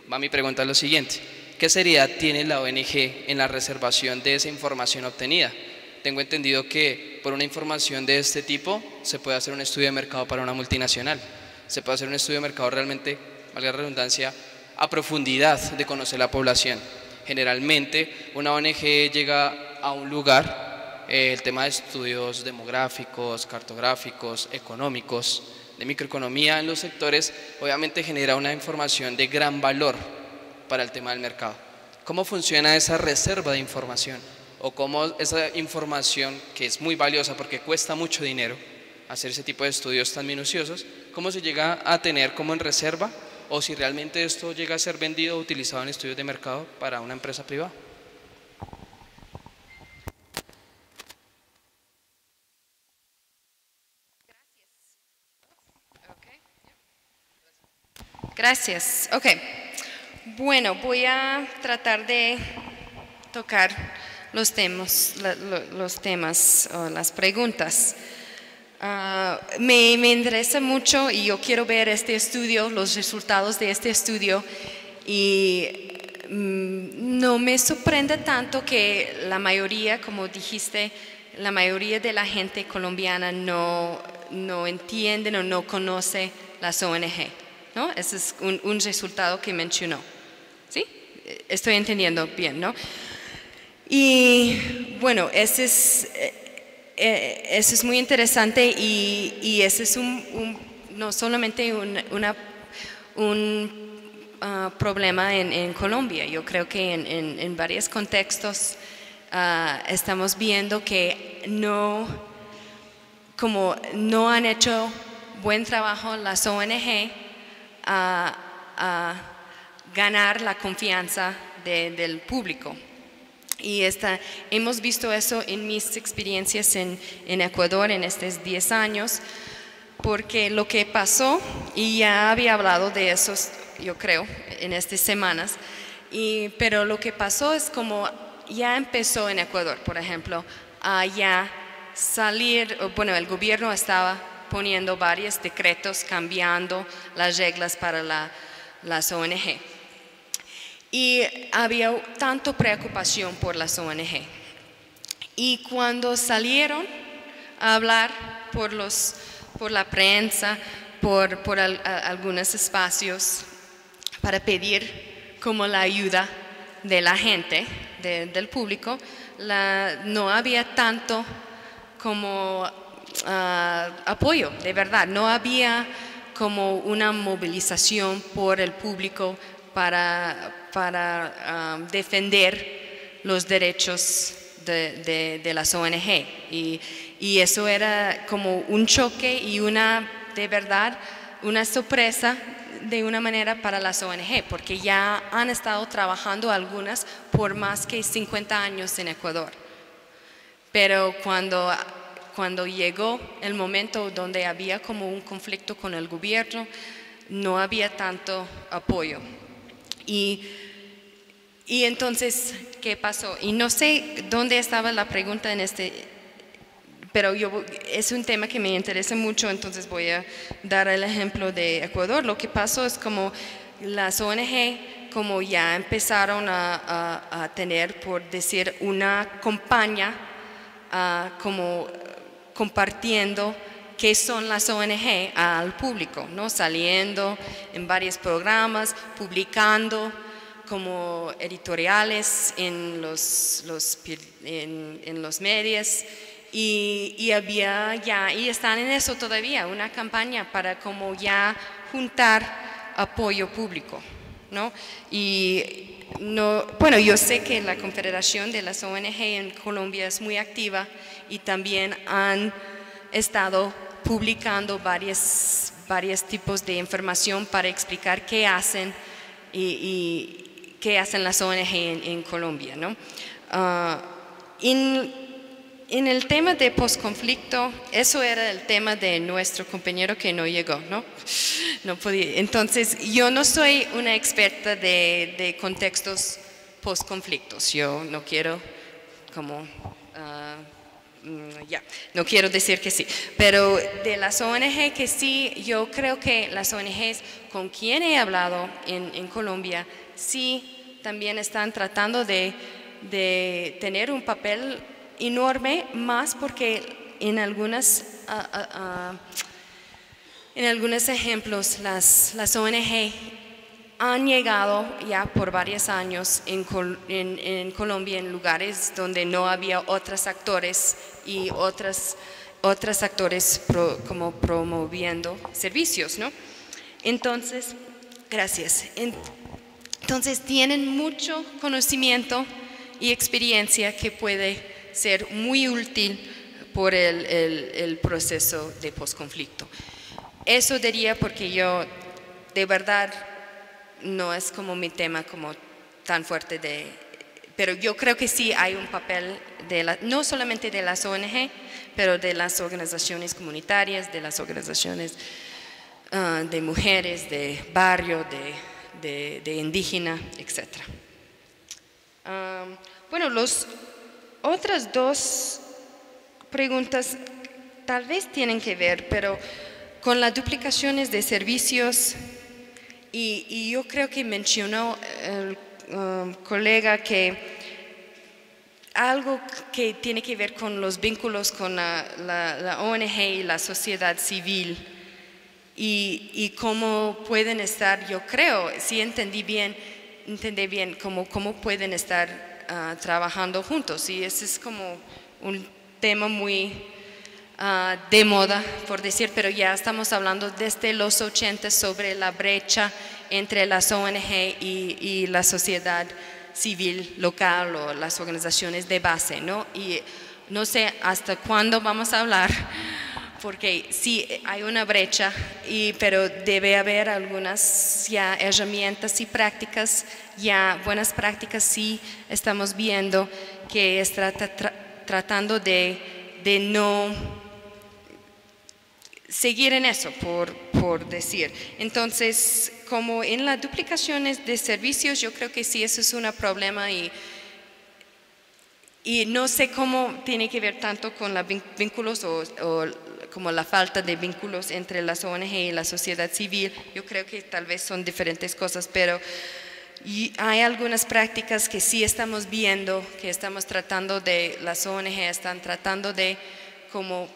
Mi pregunta es lo siguiente: ¿qué seriedad tiene la ONG en la reservación de esa información obtenida? Tengo entendido que por una información de este tipo se puede hacer un estudio de mercado para una multinacional, se puede hacer un estudio de mercado realmente, valga la redundancia, a profundidad de conocer la población. Generalmente una ONG llega a un lugar, el tema de estudios demográficos, cartográficos, económicos, de microeconomía en los sectores, obviamente genera una información de gran valor para el tema del mercado. ¿Cómo funciona esa reserva de información? O cómo esa información, que es muy valiosa porque cuesta mucho dinero hacer ese tipo de estudios tan minuciosos, cómo se llega a tener como en reserva, o si realmente esto llega a ser vendido o utilizado en estudios de mercado para una empresa privada. Gracias. Ok. Bueno, voy a tratar de tocar los temas o las preguntas. Me interesa mucho y yo quiero ver este estudio, los resultados de este estudio, y no me sorprende tanto que la mayoría, como dijiste, la mayoría de la gente colombiana no entiende o no conoce las ONG, ¿no? Ese es un resultado que mencionó. ¿Sí? Estoy entendiendo bien, ¿no? Y bueno, ese es muy interesante y ese es no solamente un problema en Colombia. Yo creo que en varios contextos estamos viendo que no han hecho buen trabajo las ONG a ganar la confianza del público. Y hemos visto eso en mis experiencias en Ecuador en estos 10 años, porque lo que pasó, y ya había hablado de eso, yo creo, en estas semanas, pero lo que pasó es como ya empezó en Ecuador, por ejemplo, a ya salir, bueno, el gobierno estaba poniendo varios decretos cambiando las reglas para las ONG. Y había tanto preocupación por las ONG. Y cuando salieron a hablar por la prensa, por algunos espacios, para pedir como la ayuda de la gente, del público, no había tanto como apoyo, de verdad. No había como una movilización por el público para defender los derechos de las ONG. Y eso era como un choque y de verdad, una sorpresa de una manera para las ONG, porque ya han estado trabajando algunas por más que 50 años en Ecuador. Pero cuando llegó el momento donde había como un conflicto con el gobierno, no había tanto apoyo. Y entonces, ¿qué pasó? Y no sé dónde estaba la pregunta pero es un tema que me interesa mucho, entonces voy a dar el ejemplo de Ecuador. Lo que pasó es como las ONG, como ya empezaron a tener, por decir, una campaña como compartiendo qué son las ONG al público, ¿no? Saliendo en varios programas, publicando como editoriales en los medios. Y están en eso todavía, una campaña para como ya juntar apoyo público, ¿no? Bueno, yo sé que la Confederación de las ONG en Colombia es muy activa y también han estado publicando varios tipos de información para explicar qué hacen y qué hacen las ONG en Colombia, ¿no? En el tema de posconflicto, eso era el tema de nuestro compañero que no llegó, ¿no? No podía. Entonces, yo no soy una experta de contextos posconflictos. Yo no quiero no quiero decir que sí. Pero de las ONG que sí, yo creo que las ONGs con quien he hablado en Colombia, sí también están tratando de tener un papel enorme, más porque en algunos ejemplos las ONG han llegado ya por varios años en Colombia en lugares donde no había otros actores y otros actores como promoviendo servicios, ¿no? Entonces, gracias. Entonces tienen mucho conocimiento y experiencia que puede ser muy útil por el proceso de posconflicto. Eso diría porque yo, de verdad, no es como mi tema como tan fuerte pero yo creo que sí hay un papel no solamente de las ONG, pero de las organizaciones comunitarias, de las organizaciones de mujeres, de barrio, de indígena, etc. Bueno, los otras dos preguntas tal vez tienen que ver, pero con las duplicaciones de servicios, y yo creo que mencionó el colega que algo que tiene que ver con los vínculos con la ONG y la sociedad civil, y cómo pueden estar, yo creo, si entendí bien, cómo pueden estar trabajando juntos, y ese es como un tema muy de moda, por decir, pero ya estamos hablando desde los 80 sobre la brecha entre las ONG y la sociedad civil local o las organizaciones de base, ¿no? Y no sé hasta cuándo vamos a hablar, porque sí hay una brecha, pero debe haber algunas ya herramientas y prácticas, ya buenas prácticas, sí estamos viendo que es tratando de no seguir en eso, por decir. Entonces, como en las duplicaciones de servicios, yo creo que sí, eso es un problema y no sé cómo tiene que ver tanto con los vínculos o como la falta de vínculos entre las ONG y la sociedad civil. Yo creo que tal vez son diferentes cosas, pero hay algunas prácticas que sí estamos viendo, que estamos tratando de, las ONG están tratando de como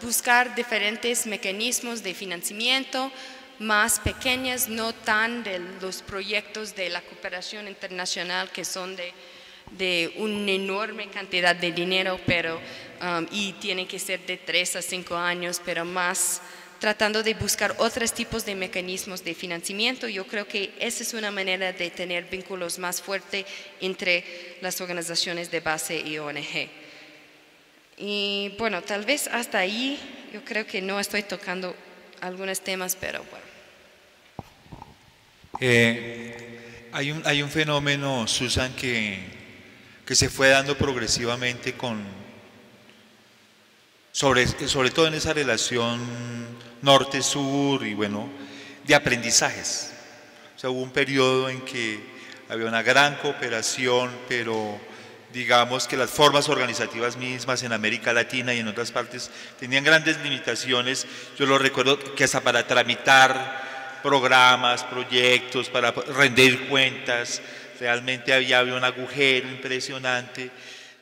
buscar diferentes mecanismos de financiamiento más pequeños, no tan de los proyectos de la cooperación internacional que son de una enorme cantidad de dinero, pero y tiene que ser de 3 a 5 años, pero más tratando de buscar otros tipos de mecanismos de financiamiento. Yo creo que esa es una manera de tener vínculos más fuertes entre las organizaciones de base y ONG. Y bueno, tal vez hasta ahí yo creo que no estoy tocando algunos temas, pero bueno. Hay un fenómeno, Susan, que se fue dando progresivamente sobre todo en esa relación norte-sur y bueno, de aprendizajes. O sea, hubo un periodo en que había una gran cooperación, pero digamos que las formas organizativas mismas en América Latina y en otras partes tenían grandes limitaciones. Yo lo recuerdo que hasta para tramitar programas, proyectos, para rendir cuentas, realmente había un agujero impresionante.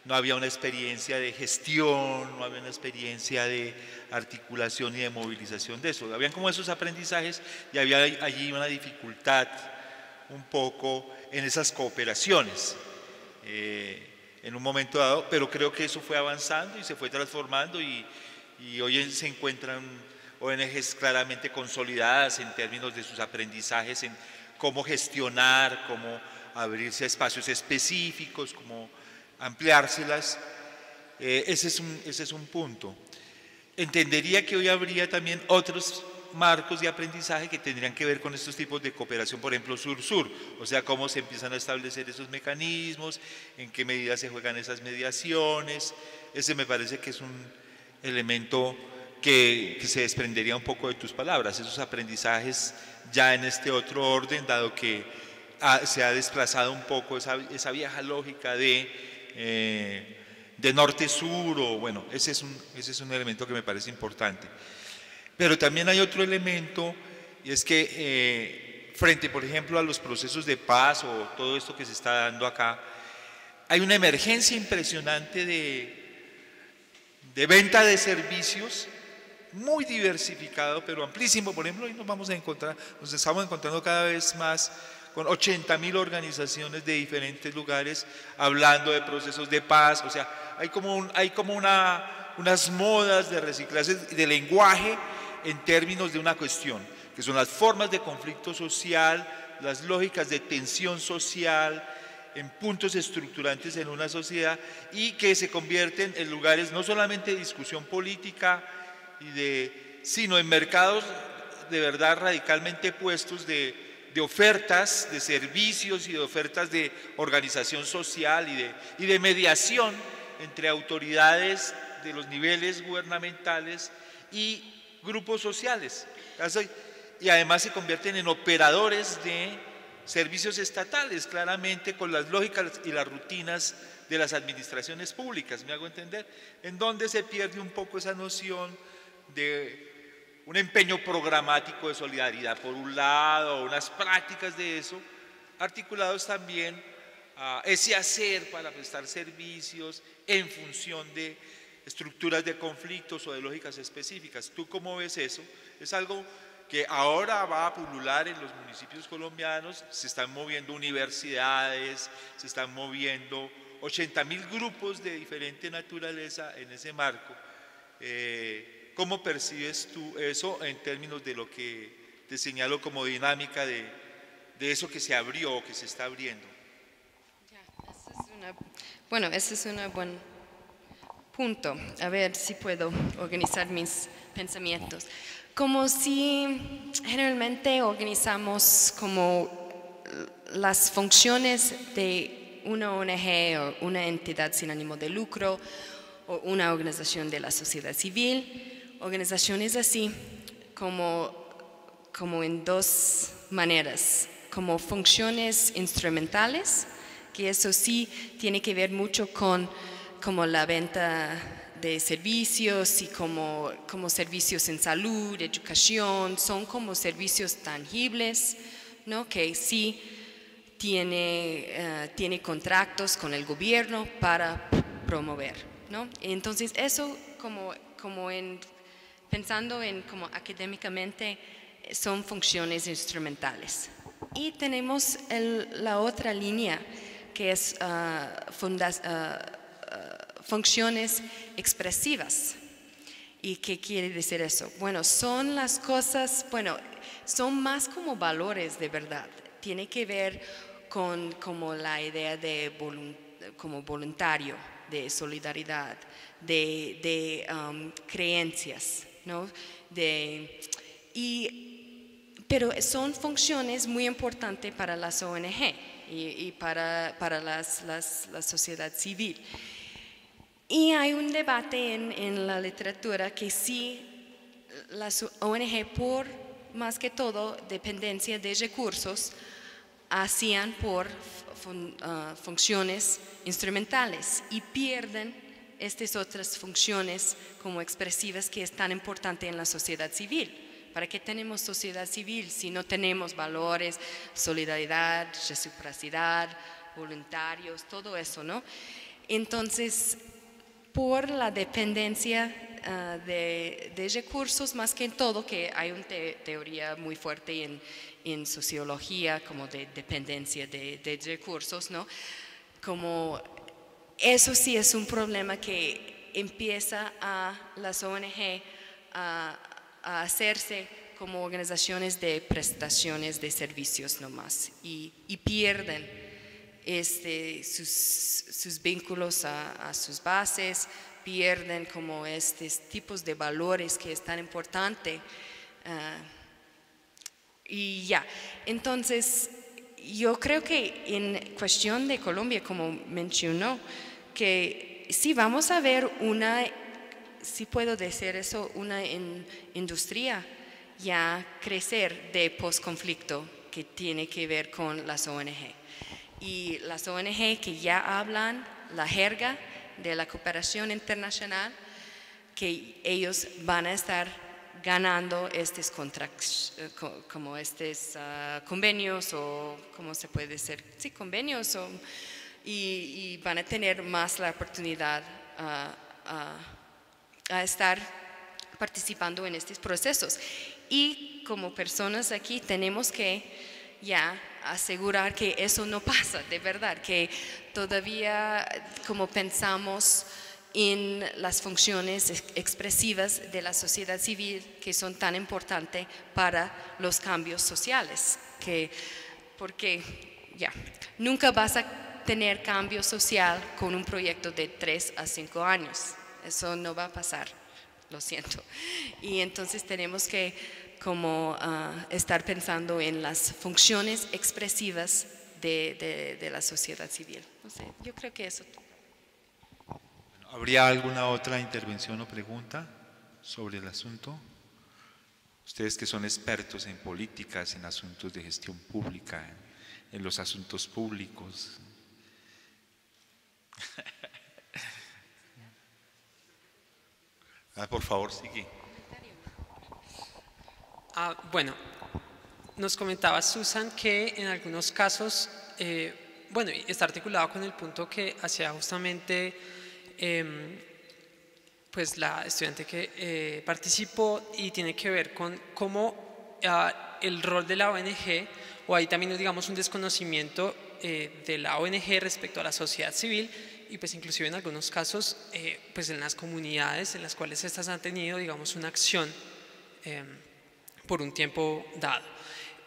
No había una experiencia de gestión, no había una experiencia de articulación y de movilización de eso. Habían como esos aprendizajes y había allí una dificultad un poco en esas cooperaciones en un momento dado, pero creo que eso fue avanzando y se fue transformando y hoy se encuentran ONGs claramente consolidadas en términos de sus aprendizajes en cómo gestionar, cómo abrirse a espacios específicos, cómo ampliárselas. Ese es un punto. Entendería que hoy habría también otros marcos de aprendizaje que tendrían que ver con estos tipos de cooperación, por ejemplo, sur-sur, o sea, cómo se empiezan a establecer esos mecanismos, en qué medida se juegan esas mediaciones. Ese me parece que es un elemento que se desprendería un poco de tus palabras, esos aprendizajes ya en este otro orden, dado que se ha desplazado un poco esa vieja lógica de norte-sur, o bueno, ese es un elemento que me parece importante. Pero también hay otro elemento, y es que frente, por ejemplo, a los procesos de paz o todo esto que se está dando acá, hay una emergencia impresionante de venta de servicios, muy diversificado, pero amplísimo. Por ejemplo, hoy nos estamos encontrando cada vez más con 80.000 organizaciones de diferentes lugares hablando de procesos de paz. O sea, hay como unas modas de reciclaje de lenguaje en términos de una cuestión, que son las formas de conflicto social, las lógicas de tensión social, en puntos estructurantes en una sociedad y que se convierten en lugares no solamente de discusión política, sino en mercados de verdad radicalmente puestos de ofertas, de servicios y de ofertas de organización social y de mediación entre autoridades de los niveles gubernamentales y grupos sociales. Y además se convierten en operadores de servicios estatales, claramente con las lógicas y las rutinas de las administraciones públicas, ¿me hago entender? En donde se pierde un poco esa noción de un empeño programático de solidaridad por un lado, unas prácticas de eso, articulados también a ese hacer para prestar servicios en función de estructuras de conflictos o de lógicas específicas. ¿Tú cómo ves eso? Es algo que ahora va a pulular en los municipios colombianos, se están moviendo universidades, se están moviendo 80.000 grupos de diferente naturaleza en ese marco. ¿Cómo percibes tú eso en términos de lo que te señalo como dinámica de eso que se abrió o que se está abriendo? Bueno, ese es un buen punto. A ver si puedo organizar mis pensamientos. Como si generalmente organizamos como las funciones de una ONG o una entidad sin ánimo de lucro o una organización de la sociedad civil organizaciones así como en dos maneras, como funciones instrumentales, que eso sí tiene que ver mucho con como la venta de servicios y como servicios en salud, educación, son como servicios tangibles, ¿no? Que sí tiene contratos con el gobierno para promover, ¿no? Entonces eso pensando en como académicamente son funciones instrumentales. Y tenemos la otra línea que es funciones expresivas. ¿Y qué quiere decir eso? Bueno, son las cosas, son más como valores de verdad. Tiene que ver con como la idea de como voluntario, de solidaridad, de creencias, ¿no? Pero son funciones muy importantes para las ONG y para la sociedad civil. Y hay un debate en la literatura que sí las ONG, por más que todo dependencia de recursos, hacían por funciones instrumentales y pierden estas otras funciones como expresivas que es tan importante en la sociedad civil. ¿Para qué tenemos sociedad civil si no tenemos valores, solidaridad, reciprocidad, voluntarios, todo eso, ¿no? Entonces, por la dependencia de recursos, más que en todo, que hay una teoría muy fuerte en sociología, como de dependencia de recursos, ¿no? Como eso sí es un problema que empieza a las ONG a hacerse como organizaciones de prestaciones de servicios nomás y pierden sus vínculos a sus bases, pierden como estos tipos de valores que es tan importante. Y ya, entonces yo creo que en cuestión de Colombia, como mencionó, que sí vamos a ver si puedo decir eso, una industria ya crecer de posconflicto que tiene que ver con las ONG. Y las ONG que ya hablan la jerga de la cooperación internacional, que ellos van a estar ganando estos contratos, como estos convenios, o ¿cómo se puede decir? Sí, convenios, y van a tener más la oportunidad a estar participando en estos procesos. Y como personas aquí tenemos que ya asegurar que eso no pasa, de verdad, que todavía como pensamos en las funciones expresivas de la sociedad civil que son tan importantes para los cambios sociales, porque ya, nunca vas a tener cambio social con un proyecto de 3 a 5 años, eso no va a pasar, lo siento. Y entonces tenemos que como estar pensando en las funciones expresivas de la sociedad civil. No sé, yo creo que eso. ¿Habría alguna otra intervención o pregunta sobre el asunto? Ustedes que son expertos en políticas, en asuntos de gestión pública, en los asuntos públicos. Por favor, sigue. Bueno, nos comentaba Susan que en algunos casos, bueno, está articulado con el punto que hacía justamente pues la estudiante que participó, y tiene que ver con cómo el rol de la ONG, o hay también, digamos, un desconocimiento de la ONG respecto a la sociedad civil, y pues inclusive en algunos casos pues en las comunidades en las cuales estas han tenido, digamos, una acción por un tiempo dado.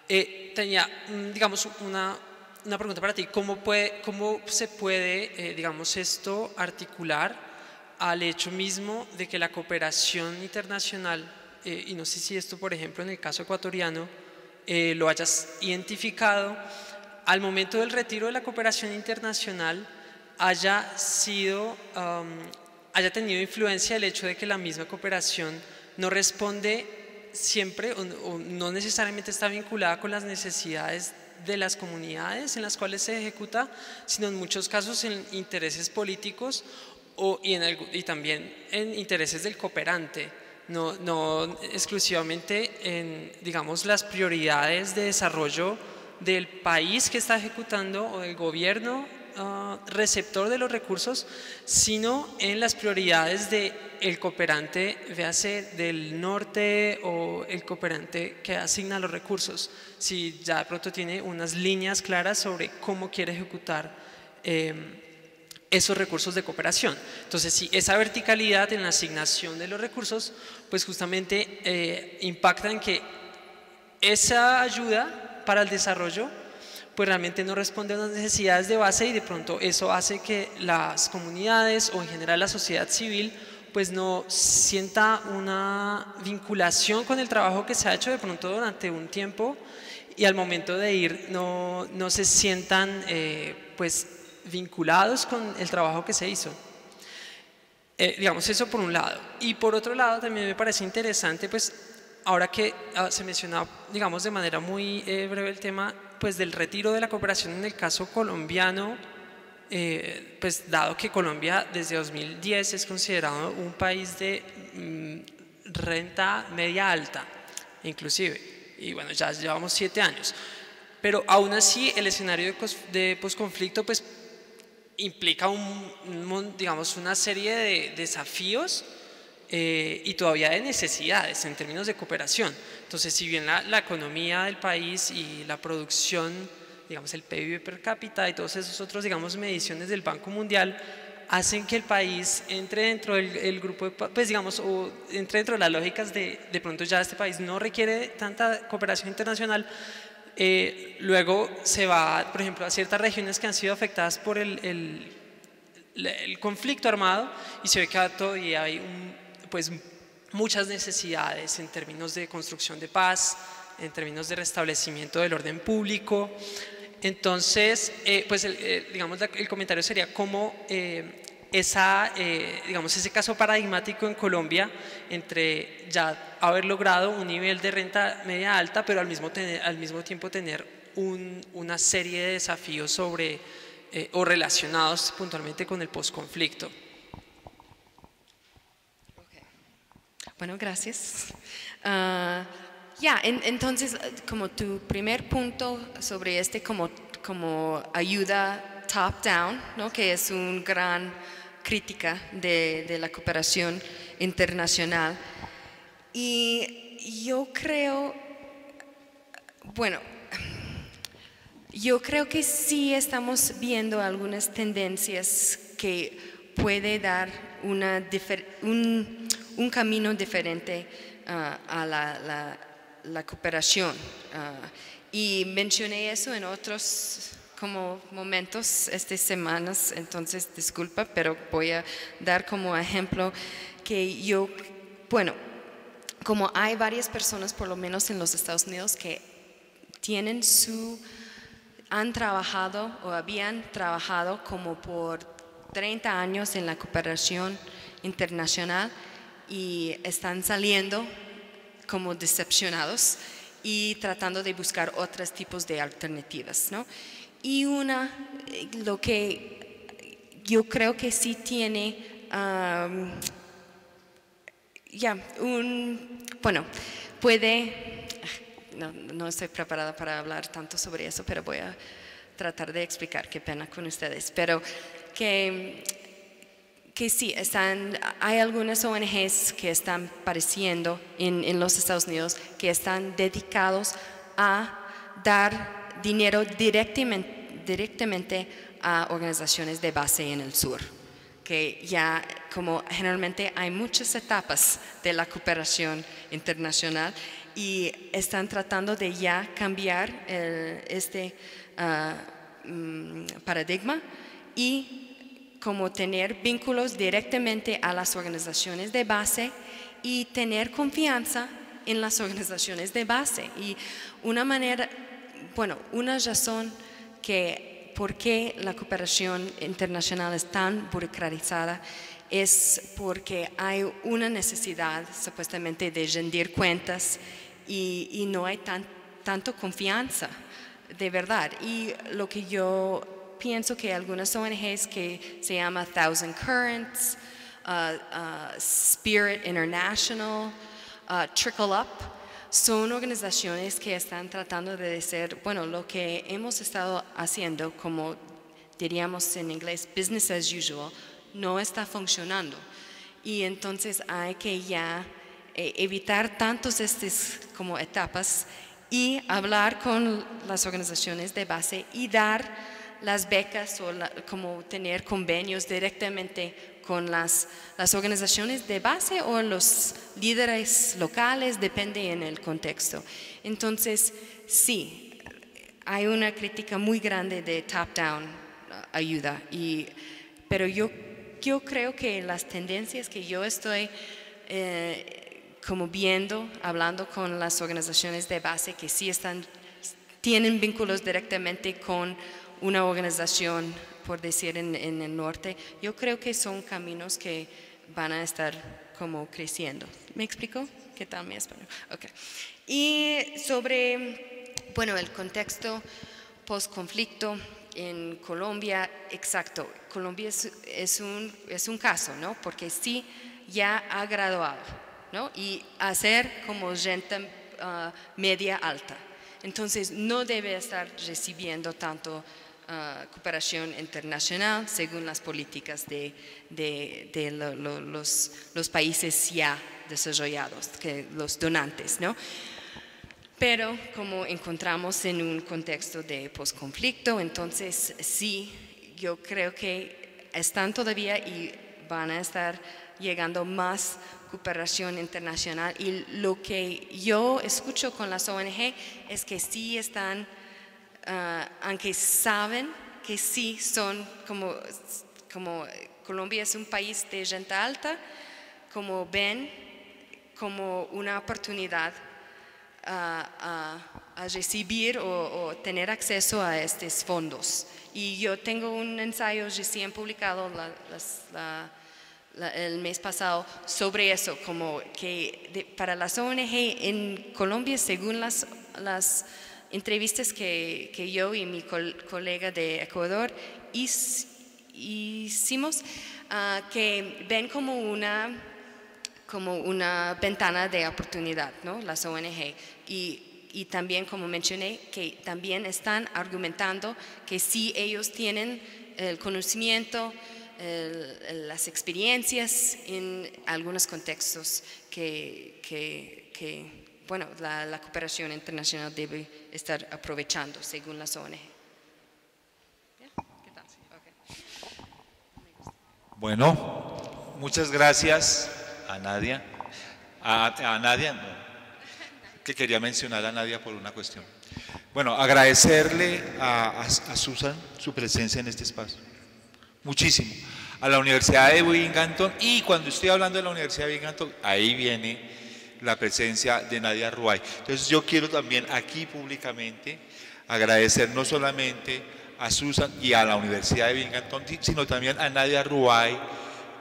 Tenía, digamos, una pregunta para ti. ¿Cómo se puede, digamos, esto articular al hecho mismo de que la cooperación internacional, y no sé si esto, por ejemplo, en el caso ecuatoriano, lo hayas identificado, al momento del retiro de la cooperación internacional haya tenido influencia el hecho de que la misma cooperación no responde siempre o no necesariamente está vinculada con las necesidades de las comunidades en las cuales se ejecuta, sino en muchos casos en intereses políticos y también en intereses del cooperante, no exclusivamente en, digamos, las prioridades de desarrollo del país que está ejecutando o del gobierno receptor de los recursos, sino en las prioridades del cooperante, véase del norte o el cooperante que asigna los recursos, si ya de pronto tiene unas líneas claras sobre cómo quiere ejecutar esos recursos de cooperación. Entonces, si esa verticalidad en la asignación de los recursos, pues justamente impacta en que esa ayuda para el desarrollo pues realmente no responde a unas necesidades de base, y de pronto eso hace que las comunidades o en general la sociedad civil pues no sienta una vinculación con el trabajo que se ha hecho de pronto durante un tiempo, y al momento de ir no se sientan pues vinculados con el trabajo que se hizo. Digamos, eso por un lado. Y por otro lado también me parece interesante, pues ahora que se menciona, digamos, de manera muy breve el tema pues del retiro de la cooperación en el caso colombiano, pues dado que Colombia desde 2010 es considerado un país de renta media alta, inclusive, y bueno, ya llevamos 7 años, pero aún así el escenario de posconflicto pues implica digamos, una serie de desafíos y todavía de necesidades en términos de cooperación. Entonces, si bien la economía del país y la producción, digamos el PIB per cápita y todos esos otros, digamos, mediciones del Banco Mundial hacen que el país entre dentro del grupo de, pues digamos, o entre dentro de las lógicas de pronto ya este país no requiere tanta cooperación internacional, luego se va, por ejemplo, a ciertas regiones que han sido afectadas por el conflicto armado, y se ve que todavía hay pues muchas necesidades en términos de construcción de paz, en términos de restablecimiento del orden público. Entonces, pues digamos, el comentario sería cómo digamos, ese caso paradigmático en Colombia entre ya haber logrado un nivel de renta media alta, pero al mismo tiempo tener una serie de desafíos sobre o relacionados puntualmente con el posconflicto. Bueno, gracias. Entonces, como tu primer punto sobre como ayuda top-down, ¿no? Que es una gran crítica de la cooperación internacional. Y yo creo que sí estamos viendo algunas tendencias que puede dar un camino diferente a la cooperación. Y mencioné eso en otros como momentos estas semanas, entonces disculpa, pero voy a dar como ejemplo que como hay varias personas, por lo menos en los Estados Unidos, que han trabajado o habían trabajado como por 30 años en la cooperación internacional y están saliendo como decepcionados y tratando de buscar otros tipos de alternativas, ¿no? Y lo que yo creo que sí tiene, no estoy preparada para hablar tanto sobre eso, pero voy a tratar de explicar, qué pena con ustedes, pero que sí, hay algunas ONGs que están apareciendo en los Estados Unidos que están dedicados a dar dinero directamente a organizaciones de base en el sur, que ya como generalmente hay muchas etapas de la cooperación internacional y están tratando de ya cambiar este paradigma y como tener vínculos directamente a las organizaciones de base y tener confianza en las organizaciones de base. Y una razón que por qué la cooperación internacional es tan burocratizada es porque hay una necesidad supuestamente de rendir cuentas y no hay tanto confianza, de verdad. Y lo que yo pienso que algunas ONGs que se llama Thousand Currents, Spirit International, Trickle Up, son organizaciones que están tratando de decir, bueno, lo que hemos estado haciendo, como diríamos en inglés, business as usual, no está funcionando. Y entonces hay que ya evitar tantas estas como etapas y hablar con las organizaciones de base y dar las becas o como tener convenios directamente con las organizaciones de base o los líderes locales, depende en el contexto. Entonces, sí, hay una crítica muy grande de top-down ayuda, pero yo creo que las tendencias que yo estoy como viendo, hablando con las organizaciones de base que sí tienen vínculos directamente con una organización, por decir en el norte, yo creo que son caminos que van a estar como creciendo. ¿Me explico? ¿Qué tal mi español? Okay. Y sobre, bueno, el contexto post-conflicto en Colombia, exacto, Colombia es un caso, ¿no? Porque sí ya ha graduado, ¿no? Y hacer como renta media alta. Entonces no debe estar recibiendo tanto cooperación internacional según las políticas de los países ya desarrollados, que los donantes, ¿no? Pero como encontramos en un contexto de posconflicto, entonces sí, yo creo que están todavía y van a estar llegando más cooperación internacional. Y lo que yo escucho con las ONG es que sí están, aunque saben que sí son como Colombia es un país de renta alta, como ven como una oportunidad a recibir o tener acceso a estos fondos. Y yo tengo un ensayo recién publicado el mes pasado sobre eso, como que para las ONG en Colombia, según las entrevistas que yo y mi colega de Ecuador hicimos, que ven como una ventana de oportunidad, ¿no? Las ONG. Y también, como mencioné, que también están argumentando que sí ellos tienen el conocimiento, las experiencias en algunos contextos bueno, la cooperación internacional debe estar aprovechando según las ONG. ¿Qué tal? Okay. Bueno, muchas gracias a Nadia. A Nadia, no, que quería mencionar a Nadia por una cuestión. Bueno, agradecerle a Susan su presencia en este espacio. Muchísimo. A la Universidad de Binghamton, y cuando estoy hablando de la Universidad de Binghamton, ahí viene la presencia de Nadia Ruay. Entonces yo quiero también aquí públicamente agradecer no solamente a Susan y a la Universidad de Binghamton, sino también a Nadia Ruay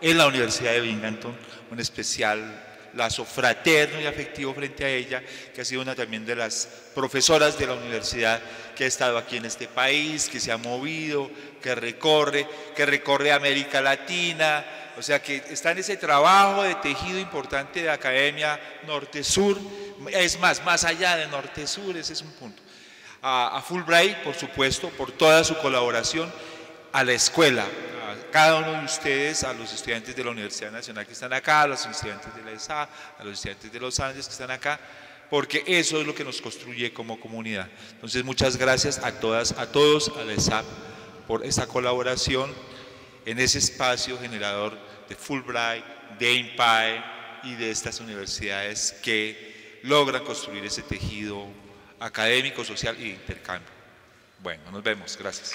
en la Universidad de Binghamton, un especial lazo fraterno y afectivo frente a ella, que ha sido una también de las profesoras de la universidad que ha estado aquí en este país, que se ha movido, que recorre América Latina, o sea que está en ese trabajo de tejido importante de academia norte-sur, es más allá de norte-sur, ese es un punto. A Fulbright, por supuesto, por toda su colaboración, a la escuela, a cada uno de ustedes, a los estudiantes de la Universidad Nacional que están acá, a los estudiantes de la ESA, a los estudiantes de los Andes que están acá, porque eso es lo que nos construye como comunidad. Entonces, muchas gracias a todas, a todos, a la ESAP, por esa colaboración en ese espacio generador de Fulbright, de INPAE y de estas universidades que logran construir ese tejido académico, social y de intercambio. Bueno, nos vemos. Gracias.